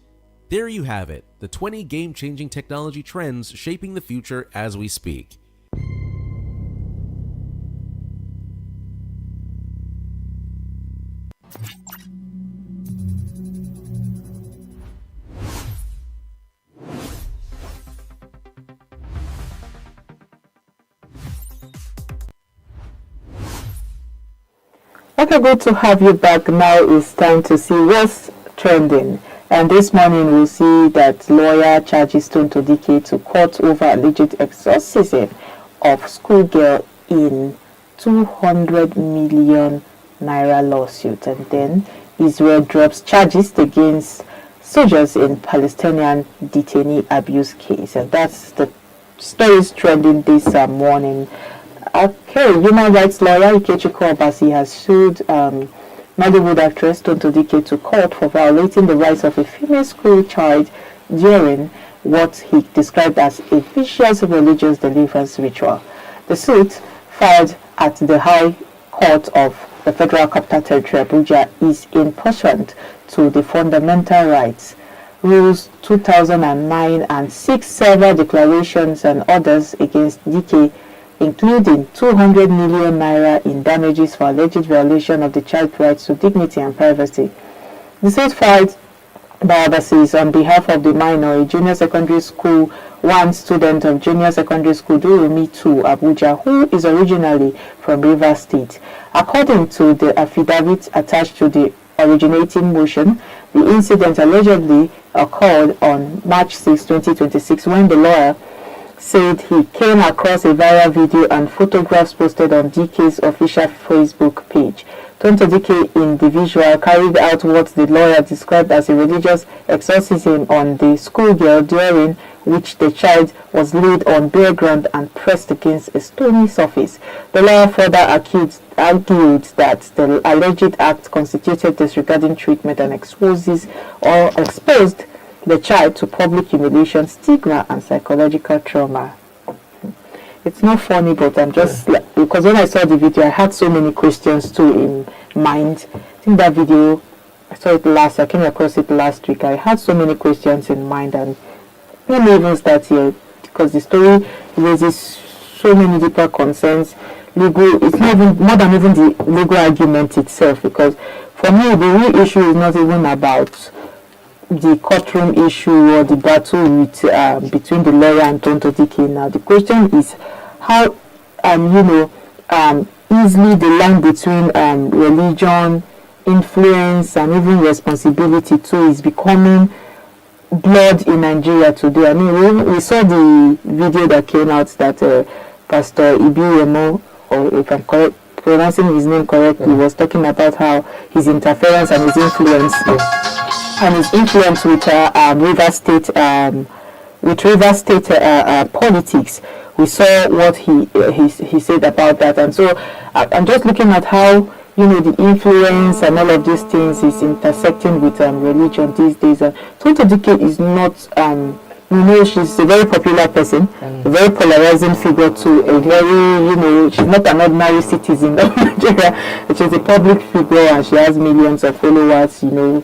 There you have it, the 20 game-changing technology trends shaping the future as we speak. Okay, good to have you back. Now it's time to see what's trending. And this morning we'll see that lawyer charges Tonto Dike to court over alleged exorcism of schoolgirl in 200 million naira lawsuit. And then Israel drops charges against soldiers in Palestinian detainee abuse case. And that's the stories trending this morning. Okay, human rights lawyer Ikechukwu Obasi has sued Nollywood actress Tonto Dike to court for violating the rights of a female school child during what he described as a vicious religious deliverance ritual. The suit, filed at the High Court of the Federal Capital Territory Abuja, is in pursuant to the Fundamental Rights Rules 2009 and 6 several declarations and orders against Dike, including 200 million naira in damages for alleged violation of the child's rights to dignity and privacy. The suit filed by Obasi is on behalf of the minor, a junior secondary school, one student of junior secondary school Durumi 2, Abuja, who is originally from Rivers State. According to the affidavit attached to the originating motion, the incident allegedly occurred on March 6, 2026, when the lawyer said he came across a viral video and photographs posted on Dike's official Facebook page. Tonto Dike individual carried out what the lawyer described as a religious exorcism on the schoolgirl, during which the child was laid on bare ground and pressed against a stony surface. The lawyer further argued that the alleged act constituted disregarding treatment and exposed the child to public humiliation, stigma, and psychological trauma. It's not funny, but I'm just because when I saw the video, I had so many questions too in mind. I think that video, I came across it last week. I had so many questions in mind, and let me even start here because the story raises so many deeper concerns. It's not even more than even the legal argument itself, because for me the real issue is not even about the courtroom issue or the battle with between the lawyer and Tonto Dike. Now the question is how easily the line between religion, influence, and even responsibility too is becoming blurred in Nigeria today. I mean, we saw the video that came out that Pastor Ibiyemo, or if I'm pronouncing his name correctly, was talking about how his interference and his influence with Rivers State politics. We saw what he said about that, and so I'm just looking at how the influence and all of these things is intersecting with religion these days. Tonto Dike is not she's a very popular person, a very polarizing figure too, a very, she's not an ordinary citizen of Nigeria. She's a public figure and she has millions of followers.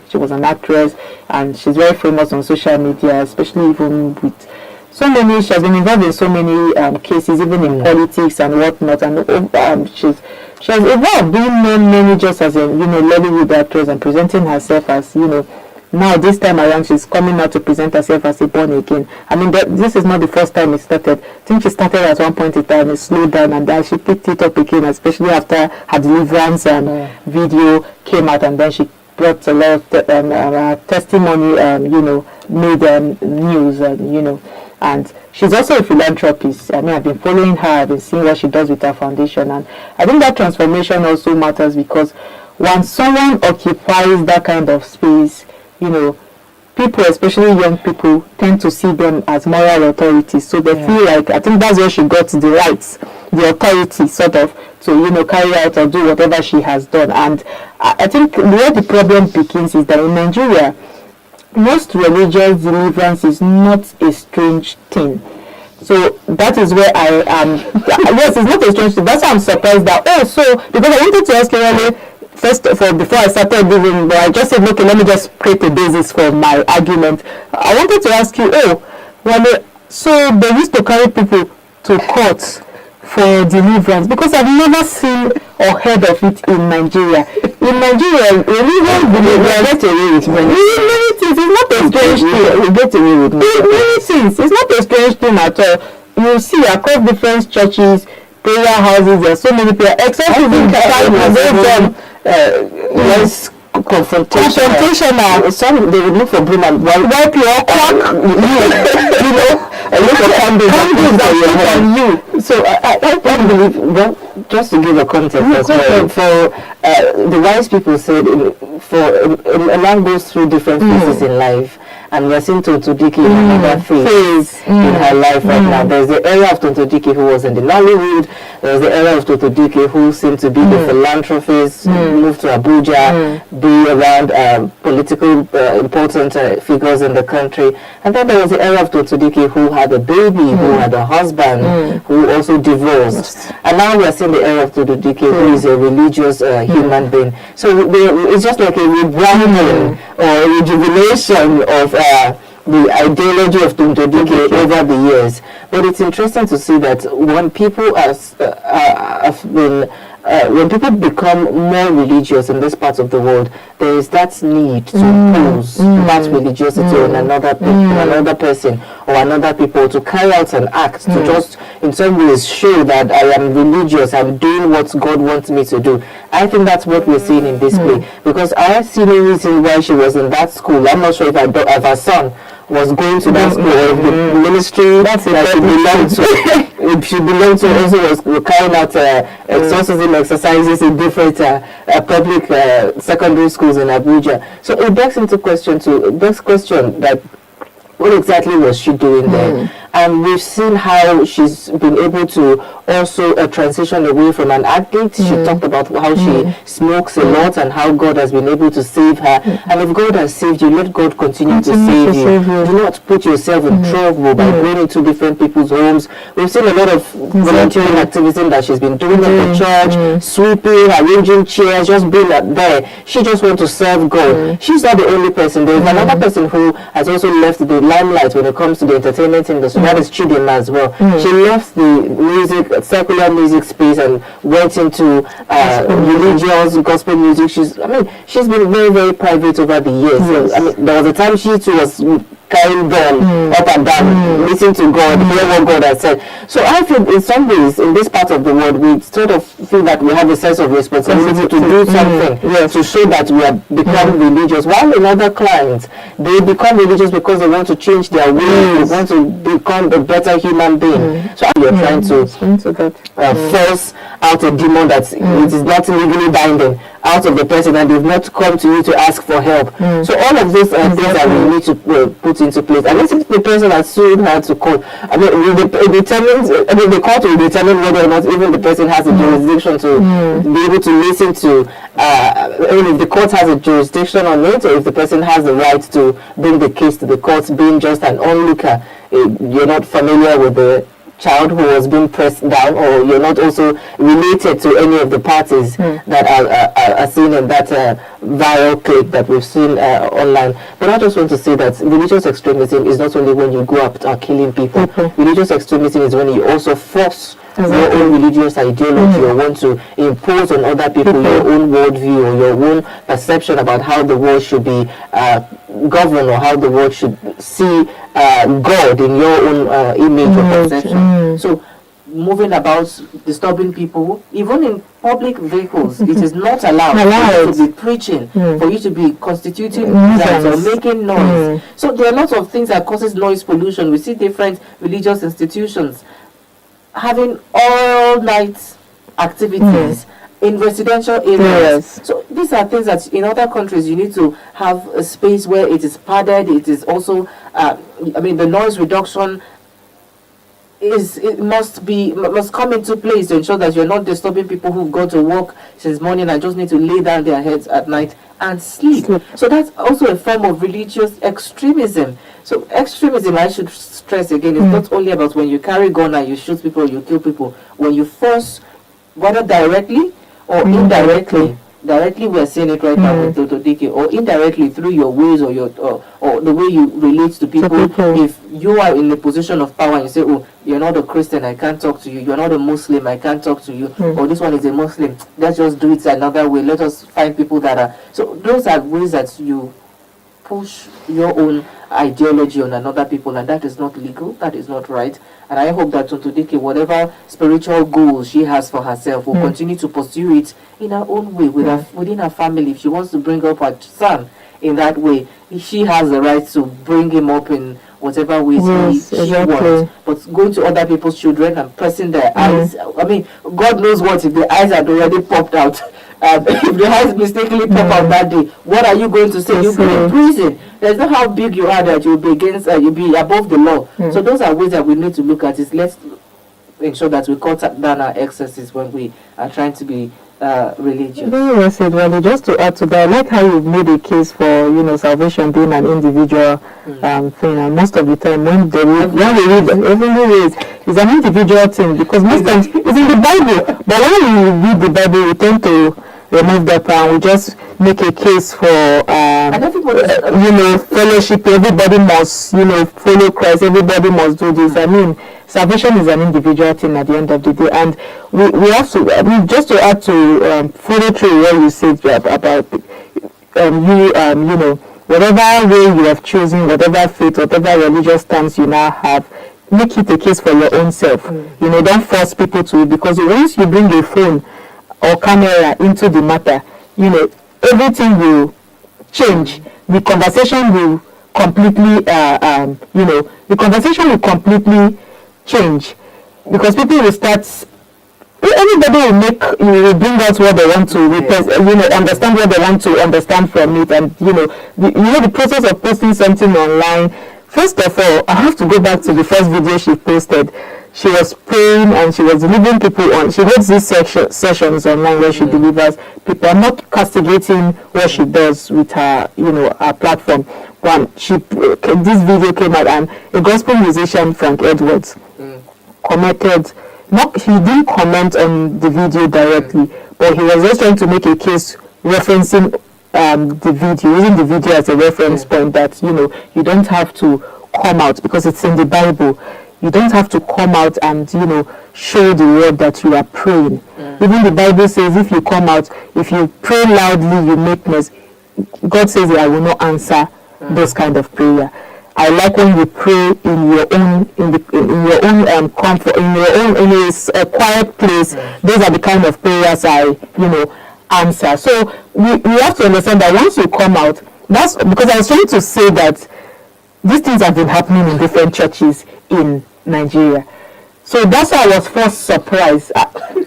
She was an actress and she's very famous on social media, especially even with so many, she has been involved in so many cases, even in politics and whatnot, and she has evolved, being known mainly just as a Nollywood actress and presenting herself as now this time around she's coming out to present herself as a born again. I mean, this is not the first time it started. I think she started at one point in time, it slowed down, and then she picked it up again, especially after her deliverance video came out, and then she brought a lot of testimony, made news, and she's also a philanthropist. I mean, I've been following her, I've been seeing what she does with her foundation, and I think that transformation also matters, because once someone occupies that kind of space, people, especially young people, tend to see them as moral authorities. So they feel like, I think that's where she got the rights, the authority sort of, to, carry out or do whatever she has done. And I think where the problem begins is that in Nigeria, most religious deliverance is not a strange thing. So that is where I am. Yes, it's not a strange thing. That's why I'm surprised that, because I wanted to ask you earlier, first of all, before I started giving, but I just said, okay, let me just create a basis for my argument. I wanted to ask you, so they used to carry people to court for deliverance, because I've never seen or heard of it in Nigeria. In Nigeria, religious deliverance, it's not a strange thing. We get away with many things. It's not a strange thing at all. You see across different churches, prayer houses, there are so many people, except less confrontational. Some they would look for broom and wipe your clock, look for candles on you. So I don't believe. Well, just to give a context as well, for the wise people said, a man goes through different phases in life. And we're seeing Tonto Dike in another phase in her life right now. There's the era of Tonto Dike who was in the Nollywood. There's the era of Tonto Dike who seemed to be the philanthropist, moved to Abuja, be around political important figures in the country. And then there was the era of Tonto Dike who had a baby, who had a husband, who also divorced. And now we're seeing the era of Tonto Dike who is a religious human being. So it's just like a rebranding or a rejuvenation of the ideology of Tonto Dike over the years. But it's interesting to see that when people when people become more religious in this part of the world, there is that need to impose that religiosity on another person or another people, to carry out an act, to just in some ways show that I am religious, I'm doing what God wants me to do. I think that's what we're seeing in this play, because I see no reason why she was in that school. I'm not sure if her son was going to that school, or the ministry that she belonged to. If she belonged to also was carrying out exorcism exercises in different public secondary schools in Abuja. So it begs into question that what exactly was she doing there? And we've seen how she's been able to also transition away from an addict. She talked about how she smokes a lot and how God has been able to save her. And if God has saved you, let God continue to save you. Do not put yourself in trouble by going into different people's homes. We've seen a lot of volunteering activism that she's been doing in the church, sweeping, arranging chairs, just being there. She just wants to serve God. She's not the only person. There's another person who has also left the limelight when it comes to the entertainment industry. That is Chidinma as well. She left the secular music space and went into religious gospel music. She's been very, very private over the years. There was a time she too was carrying them up and down, listening to God, hear what God has said. So I feel in some ways, in this part of the world, we sort of feel that we have a sense of responsibility to do something, to show that we have become religious. While in other clients, they become religious because they want to change their ways, they want to become a better human being. So you're trying to force out a demon that it is not legally binding out of the person, and they've not come to you to ask for help. So all of those things that we need to put into place. And if the person has sued her to court, the court will determine whether or not even the person has a jurisdiction to be able to listen to, if the court has a jurisdiction on it, or if the person has the right to bring the case to the courts, being just an onlooker. You're not familiar with the child who was being pressed down, or you're not also related to any of the parties that are seen in that viral clip that we've seen online. But I just want to say that religious extremism is not only when you go up killing people. Religious extremism is when you also force your own religious ideology or want to impose on other people your own worldview or your own perception about how the world should be governed or how the world should see God in your own image or perception. So moving about, disturbing people, even in public vehicles, it is not allowed for you to be preaching, for you to be constituting nuisance or making noise. So there are lots of things that causes noise pollution. We see different religious institutions having all night activities in residential areas. So these are things that in other countries you need to have a space where it is padded. It is also, the noise reduction must come into place to ensure that you're not disturbing people who go to work since morning and just need to lay down their heads at night and sleep. So that's also a form of religious extremism. So extremism, I should stress again, is not only about when you carry gun and you shoot people or you kill people. When you force, whether directly or indirectly, directly we're seeing it right now with Dr. Dike, or indirectly through your ways or your or the way you relate to people. If you are in a position of power and you say, oh, you're not a Christian, I can't talk to you, you're not a Muslim, I can't talk to you, or this one is a Muslim, let's just do it another way, let us find people that are, so those are ways that you push your own ideology on another people, and that is not legal, that is not right. And I hope that Tonto Dike, whatever spiritual goals she has for herself, will continue to pursue it in her own way, within her family. If she wants to bring up her son in that way, she has the right to bring him up in whatever ways she wants. But going to other people's children and pressing their eyes, God knows what, if the eyes had already popped out, if the eyes mistakenly pop out that day, what are you going to say? You'll be in prison. There's not how big you are that you'll be against, you'll be above the law. So those are ways that we need to look at. Let's ensure that we cut down our excesses when we are trying to be religious. Very well said, Wally. Just to add to that, I like how you've made a case for, salvation being an individual thing. And most of the time, when we read, it's an individual thing, because most times it's in the Bible. But when we read the Bible, we tend to remove that and we just make a case for fellowship. Everybody must follow Christ, everybody must do this. Salvation is an individual thing at the end of the day, and we have to just to add to follow through what you said about whatever way you have chosen, whatever faith, whatever religious stance you now have, make it a case for your own self. Don't force people to it, because once you bring a phone or camera into the matter, everything will change. The conversation will completely, change, because people will start. Everybody will bring out what they want to, understand what they want to understand from it, and the process of posting something online. First of all, I have to go back to the first video she posted. She was praying and she was delivering people on. She holds these sessions online where she delivers people. I'm not castigating what she does with her, her platform. When this video came out, and a gospel musician, Frank Edwards, commented. He didn't comment on the video directly, but he was just trying to make a case referencing the video, using the video as a reference point, that you don't have to come out because it's in the Bible. You don't have to come out and show the word that you are praying. Even the Bible says, if you come out, if you pray loudly, you make noise. God says that I will not answer those kind of prayer. I like when you pray in your own comfort, in a quiet place. Those are the kind of prayers I answer. So we have to understand that once you come out, that's because I was trying to say that these things have been happening in different churches in Nigeria. So that's why I was first surprised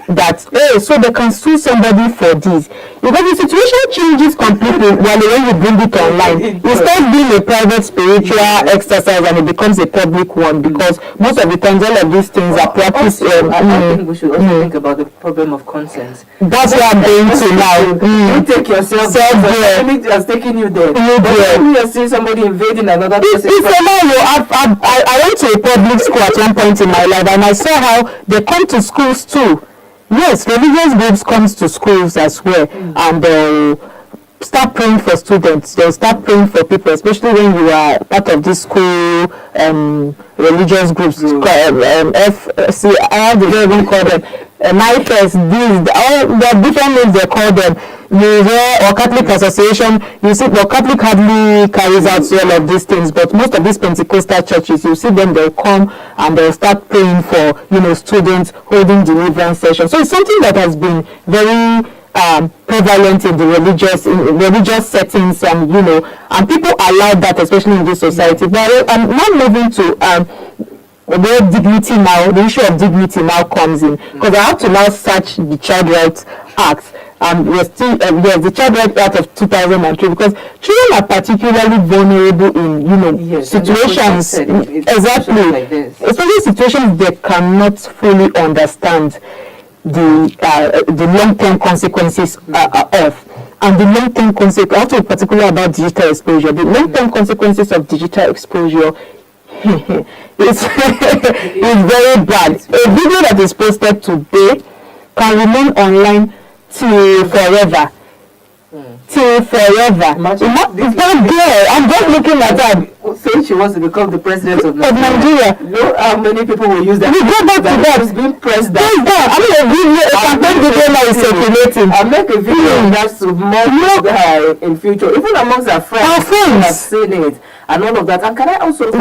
that, so they can sue somebody for this. Because the situation changes completely when you bring it online. It starts being a private spiritual exercise and it becomes a public one, because most of the times all of these things are practiced. I think we should also think about the problem of consent. That's what I'm going to now. You take yourself there. Somebody has taken you there. When you see somebody invading another person. It's a lie. I went to a public school at one point in my life, and I saw how they come to schools too. Yes, religious groups comes to schools as well, and start praying for students. They'll start praying for people, especially when you are part of this school religious groups. FC, how do they even call them? NIFES, these, all the different names they call them. You hear, or Catholic Association, you see, well, Catholic hardly carries out all of these things, but most of these Pentecostal churches, you see them, they'll come and they'll start praying for, students, holding deliverance sessions. So it's something that has been very prevalent in the religious settings, and and people allow that, especially in this society. But I'm now moving to where dignity now, the issue of dignity now comes in, because I have to now search the Child Rights Act. We're still the Child Rights Act of 2003, because children are particularly vulnerable in situations, exactly, like this. especially situations they cannot fully understand the long-term consequences of. And the long-term consequences, I have to be particular about digital exposure. The long-term consequences of digital exposure is very bad. A video that is posted today can remain online till forever. Till forever. It's not there. I'm just looking at that. Saying she wants to become the president of Nigeria. You know how many people will use that? We go back to that. It's being pressed down. I mean, a campaign video now is circulating. I'll make a video that's to mock her in future. Even amongst our friends. Our friends have seen it and all of that. And can I also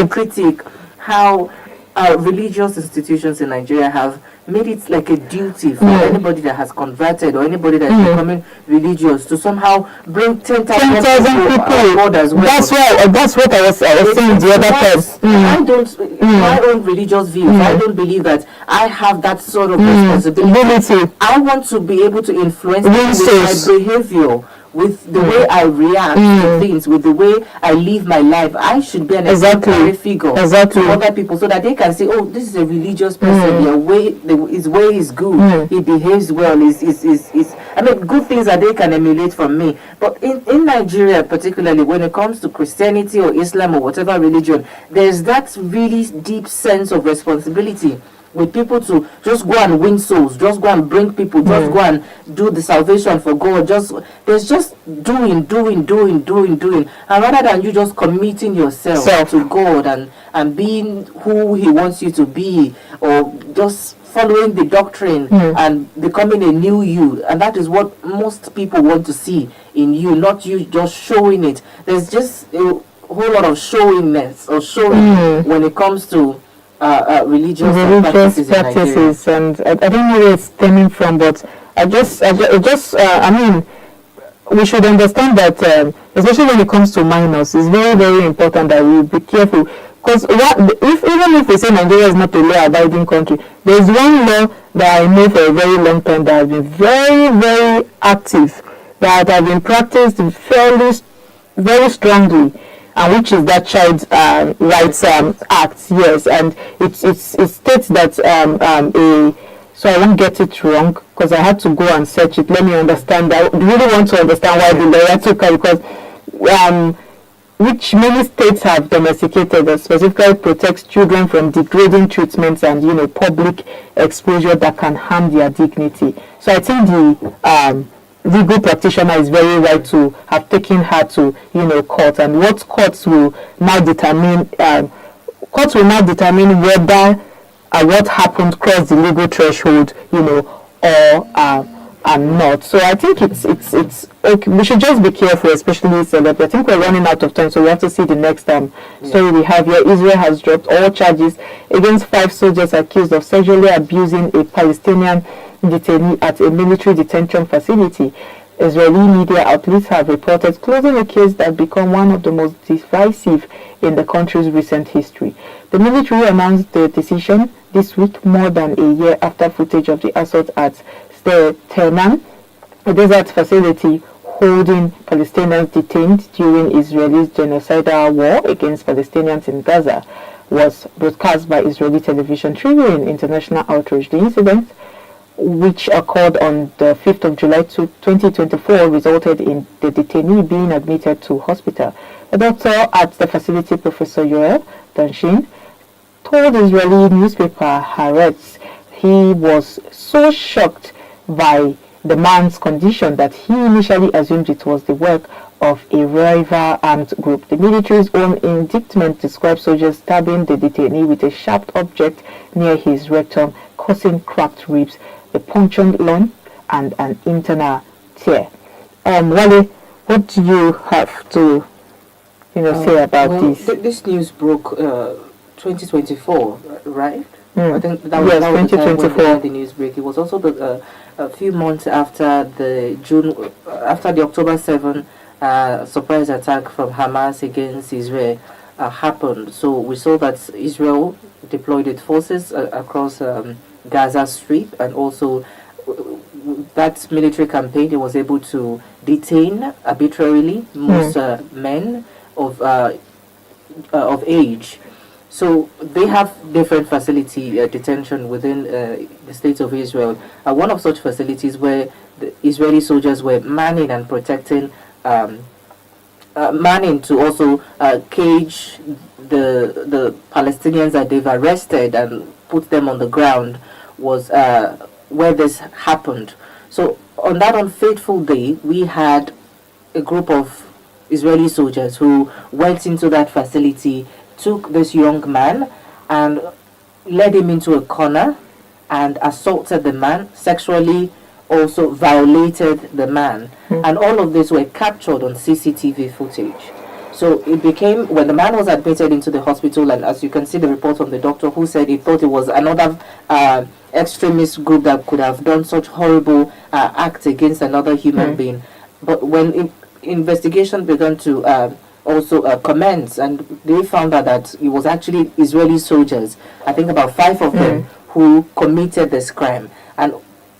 critique how religious institutions in Nigeria have made it like a duty for anybody that has converted or anybody that is becoming religious to somehow bring 10,000 people on board as well. That's what I was saying the other time. I don't, my own religious views, I don't believe that I have that sort of responsibility. I want to be able to influence my behavior, with the way I react to things, with the way I live my life. I should be an exemplary figure to other people, so that they can say, oh, this is a religious person. His way is good. He behaves well. I mean, good things that they can emulate from me. But in Nigeria, particularly when it comes to Christianity or Islam or whatever religion, there's that really deep sense of responsibility with people to just go and win souls, just go and bring people, just go and do the salvation for God. There's just doing. And rather than you just committing yourself to God and being who He wants you to be, or just following the doctrine and becoming a new you. And that is what most people want to see in you, not you just showing it. There's just a whole lot of showingness or showing when it comes to religious practices, and I don't know where it's stemming from, but I mean, we should understand that, especially when it comes to minors, it's very, very important that we be careful. Because even if we say Nigeria is not a law-abiding country, there is one law that I know for a very long time that has been very, very active, that have been practiced fairly, very strongly, and which is that Child Rights Act, yes, and it states that so I won't get it wrong because I had to go and search it. Let me understand. I really want to understand why the lawyer took it, because which many states have domesticated, that specifically protects children from degrading treatments and public exposure that can harm their dignity. So I think the legal practitioner is very right to have taken her to court, and what courts will now determine whether what happened crossed the legal threshold or not. So I think it's okay. We should just be careful, especially so that I think we're running out of time, so we have to see the next story we have here. Israel has dropped all charges against 5 soldiers accused of sexually abusing a Palestinian detainee at a military detention facility. Israeli media outlets have reported closing a case that become one of the most divisive in the country's recent history. The military announced the decision this week, more than a year after footage of the assault at the Tehran, a desert facility holding Palestinians detained during Israel's genocidal war against Palestinians in Gaza, was broadcast by Israeli television, triggering international outrage. The incident, which occurred on the 5th of July 2024, resulted in the detainee being admitted to hospital. A doctor at the facility, Professor Yoel Danshin, told Israeli newspaper Haaretz he was so shocked by the man's condition that he initially assumed it was the work of a rival armed group. The military's own indictment describes soldiers stabbing the detainee with a sharp object near his rectum, causing cracked ribs, a punctured lung, and an internal tear. Wale, what do you have to say about this? This news broke 2024, right? Mm. I think that was, yes, that was the time when 2024. the news break. It was also a few months after the October 7 surprise attack from Hamas against Israel happened. So we saw that Israel deployed its forces across Gaza Strip, and also that military campaign, it was able to detain arbitrarily most men of age. So they have different facility detention within the state of Israel. One of such facilities where the Israeli soldiers were manning and protecting, manning to also cage the Palestinians that they've arrested and put them on the ground, was where this happened. So on that unfaithful day, we had a group of Israeli soldiers who went into that facility, took this young man and led him into a corner and assaulted the man, sexually also violated the man. And all of this were captured on CCTV footage. So it became, when the man was admitted into the hospital, and as you can see the report from the doctor who said he thought it was another extremist group that could have done such horrible acts against another human being. But when investigation began to also commence, and they found out that it was actually Israeli soldiers, I think about 5 of them, who committed this crime. And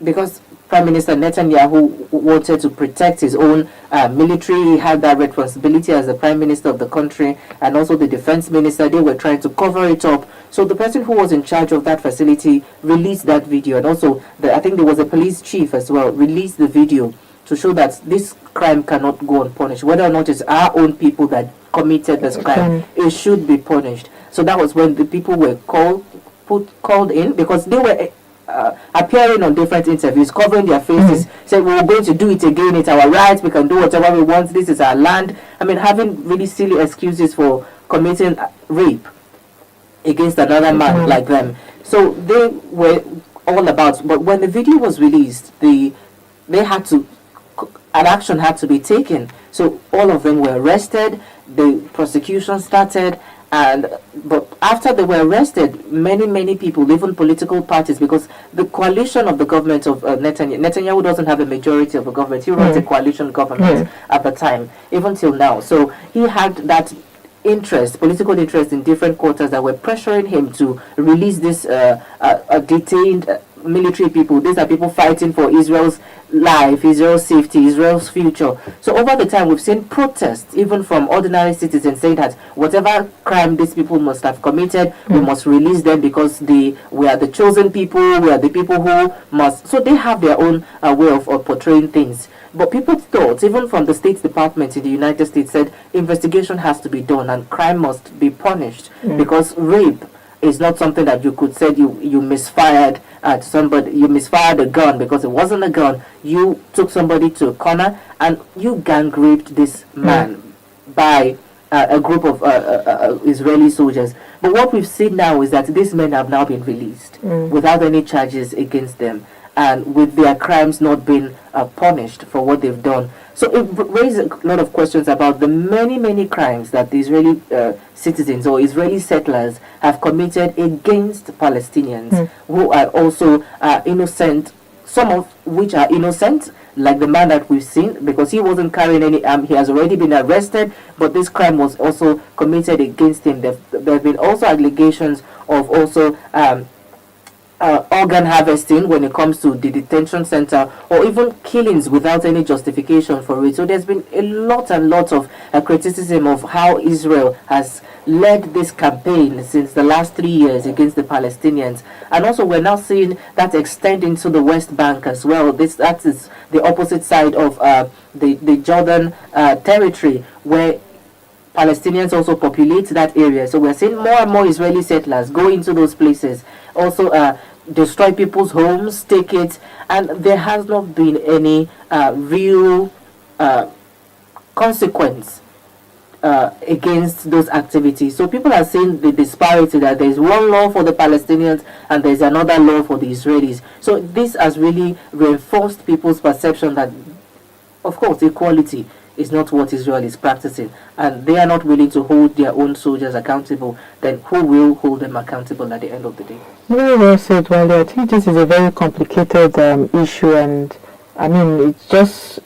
because Prime Minister Netanyahu wanted to protect his own military, he had that responsibility as the Prime Minister of the country, and also the Defense Minister, they were trying to cover it up. So the person who was in charge of that facility released that video, and also I think there was a police chief as well, released the video to show that this crime cannot go unpunished. Whether or not it's our own people that committed this crime, it should be punished. So that was when the people were called in, because they were appearing on different interviews, covering their faces, saying we're going to do it again, it's our right, we can do whatever we want, this is our land. I mean, having really silly excuses for committing rape against another man like them. So they were all about, but when the video was released, they had to, an action had to be taken. So all of them were arrested, the prosecution started, but after they were arrested, many people, even political parties, because the coalition of the government of Netanyahu doesn't have a majority of the government. He runs a coalition government at the time, even till now. So he had that interest, political interest in different quarters that were pressuring him to release this detained military people. These are people fighting for Israel's life, Israel's safety, Israel's future. So over the time, we've seen protests, even from ordinary citizens, saying that whatever crime these people must have committed, we must release them because we are the chosen people, we are the people who must. So they have their own way of portraying things. But people thought, even from the State Department in the United States, said investigation has to be done and crime must be punished, because rape is not something that you could say you misfired at somebody, you misfired a gun because it wasn't a gun. You took somebody to a corner and you gang raped this man by a group of Israeli soldiers. But what we've seen now is that these men have now been released without any charges against them, and with their crimes not being punished for what they've done. So it raises a lot of questions about the many crimes that the Israeli citizens or Israeli settlers have committed against Palestinians who are also innocent, some of which are innocent, like the man that we've seen, because he wasn't carrying any arm. He has already been arrested, but this crime was also committed against him. There have been also allegations of also organ harvesting when it comes to the detention center, or even killings without any justification for it. So there's been a lot of criticism of how Israel has led this campaign since the last 3 years against the Palestinians. And also we're now seeing that extend into the West Bank as well. That is the opposite side of the Jordan territory, where Palestinians also populate that area. So we're seeing more and more Israeli settlers go into those places, also destroy people's homes, take it, and there has not been any real consequence against those activities. So people are seeing the disparity, that there's one law for the Palestinians and there's another law for the Israelis. So this has really reinforced people's perception that, of course, equality is not what Israel is practicing, and they are not willing to hold their own soldiers accountable. Then who will hold them accountable at the end of the day? Very well said, Wale. I think this is a very complicated issue, and I mean, it just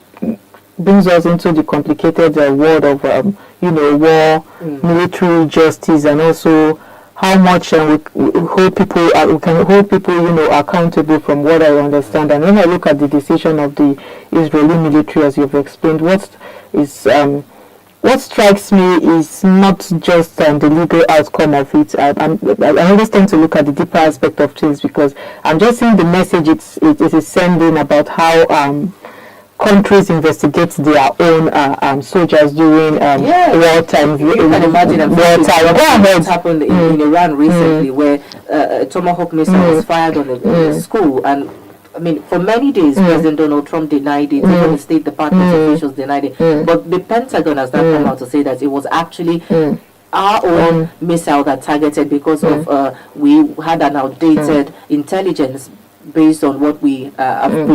brings us into the complicated world of war, military justice, and also how much we hold people we can hold people accountable, from what I understand. And when I look at the decision of the Israeli military, as you've explained, what strikes me is not just the legal outcome of it. I always tend to look at the deeper aspect of things, because I'm just seeing the message it is sending about how countries investigate their own soldiers during wartime. You can imagine what happened in Iran recently, where a Tomahawk missile was fired on a school, and I mean, for many days, President Donald Trump denied it. Even the State Department officials denied it. But the Pentagon has now come out to say that it was actually our own missile that targeted, because of we had an outdated intelligence based on what we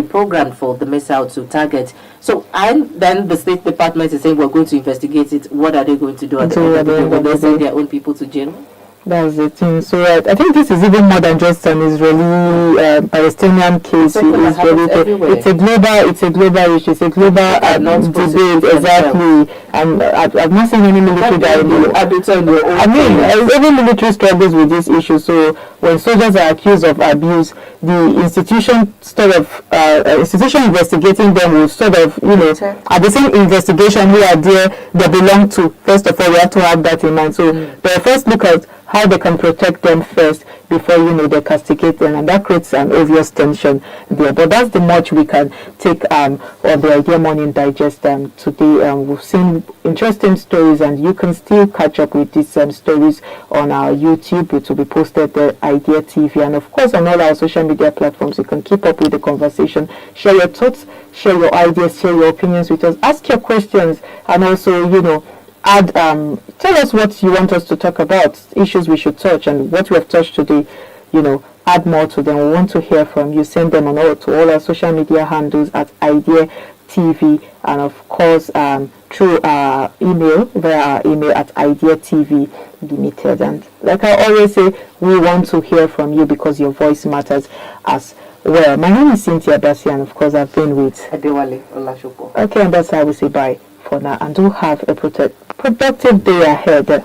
programmed for the missile to target. So, and then the State Department is saying we're going to investigate it. What are they going to do at the end of the day? Will they send their own people to jail? That's the thing. So I think this is even more than just an Israeli Palestinian case. It's a global issue. It's a global debate. Exactly. And I've not seen any military every military struggles with this issue. So when soldiers are accused of abuse, the institution institution investigating them will at the same investigation who are there they belong to. First of all, we have to have that in mind. So they first look at how they can protect them first before they castigate them, and that creates an obvious tension there. But that's the much we can take on the Idea Morning Digest today. We've seen interesting stories, and you can still catch up with these stories on our YouTube. It will be posted there, Idea TV, and of course on all our social media platforms. You can keep up with the conversation, share your thoughts, share your ideas, share your opinions with us, ask your questions, and also add tell us what you want us to talk about, issues we should touch, and what we have touched today, add more to them. We want to hear from you. Send them to all our social media handles at Idea TV, and of course through our email, via our email at Idea TV Limited. And like I always say, we want to hear from you because your voice matters as well. My name is Cynthia Bassi, and of course I've been with Adewale Olashopo. Okay, and that's how we say bye for now, and do have a productive day ahead.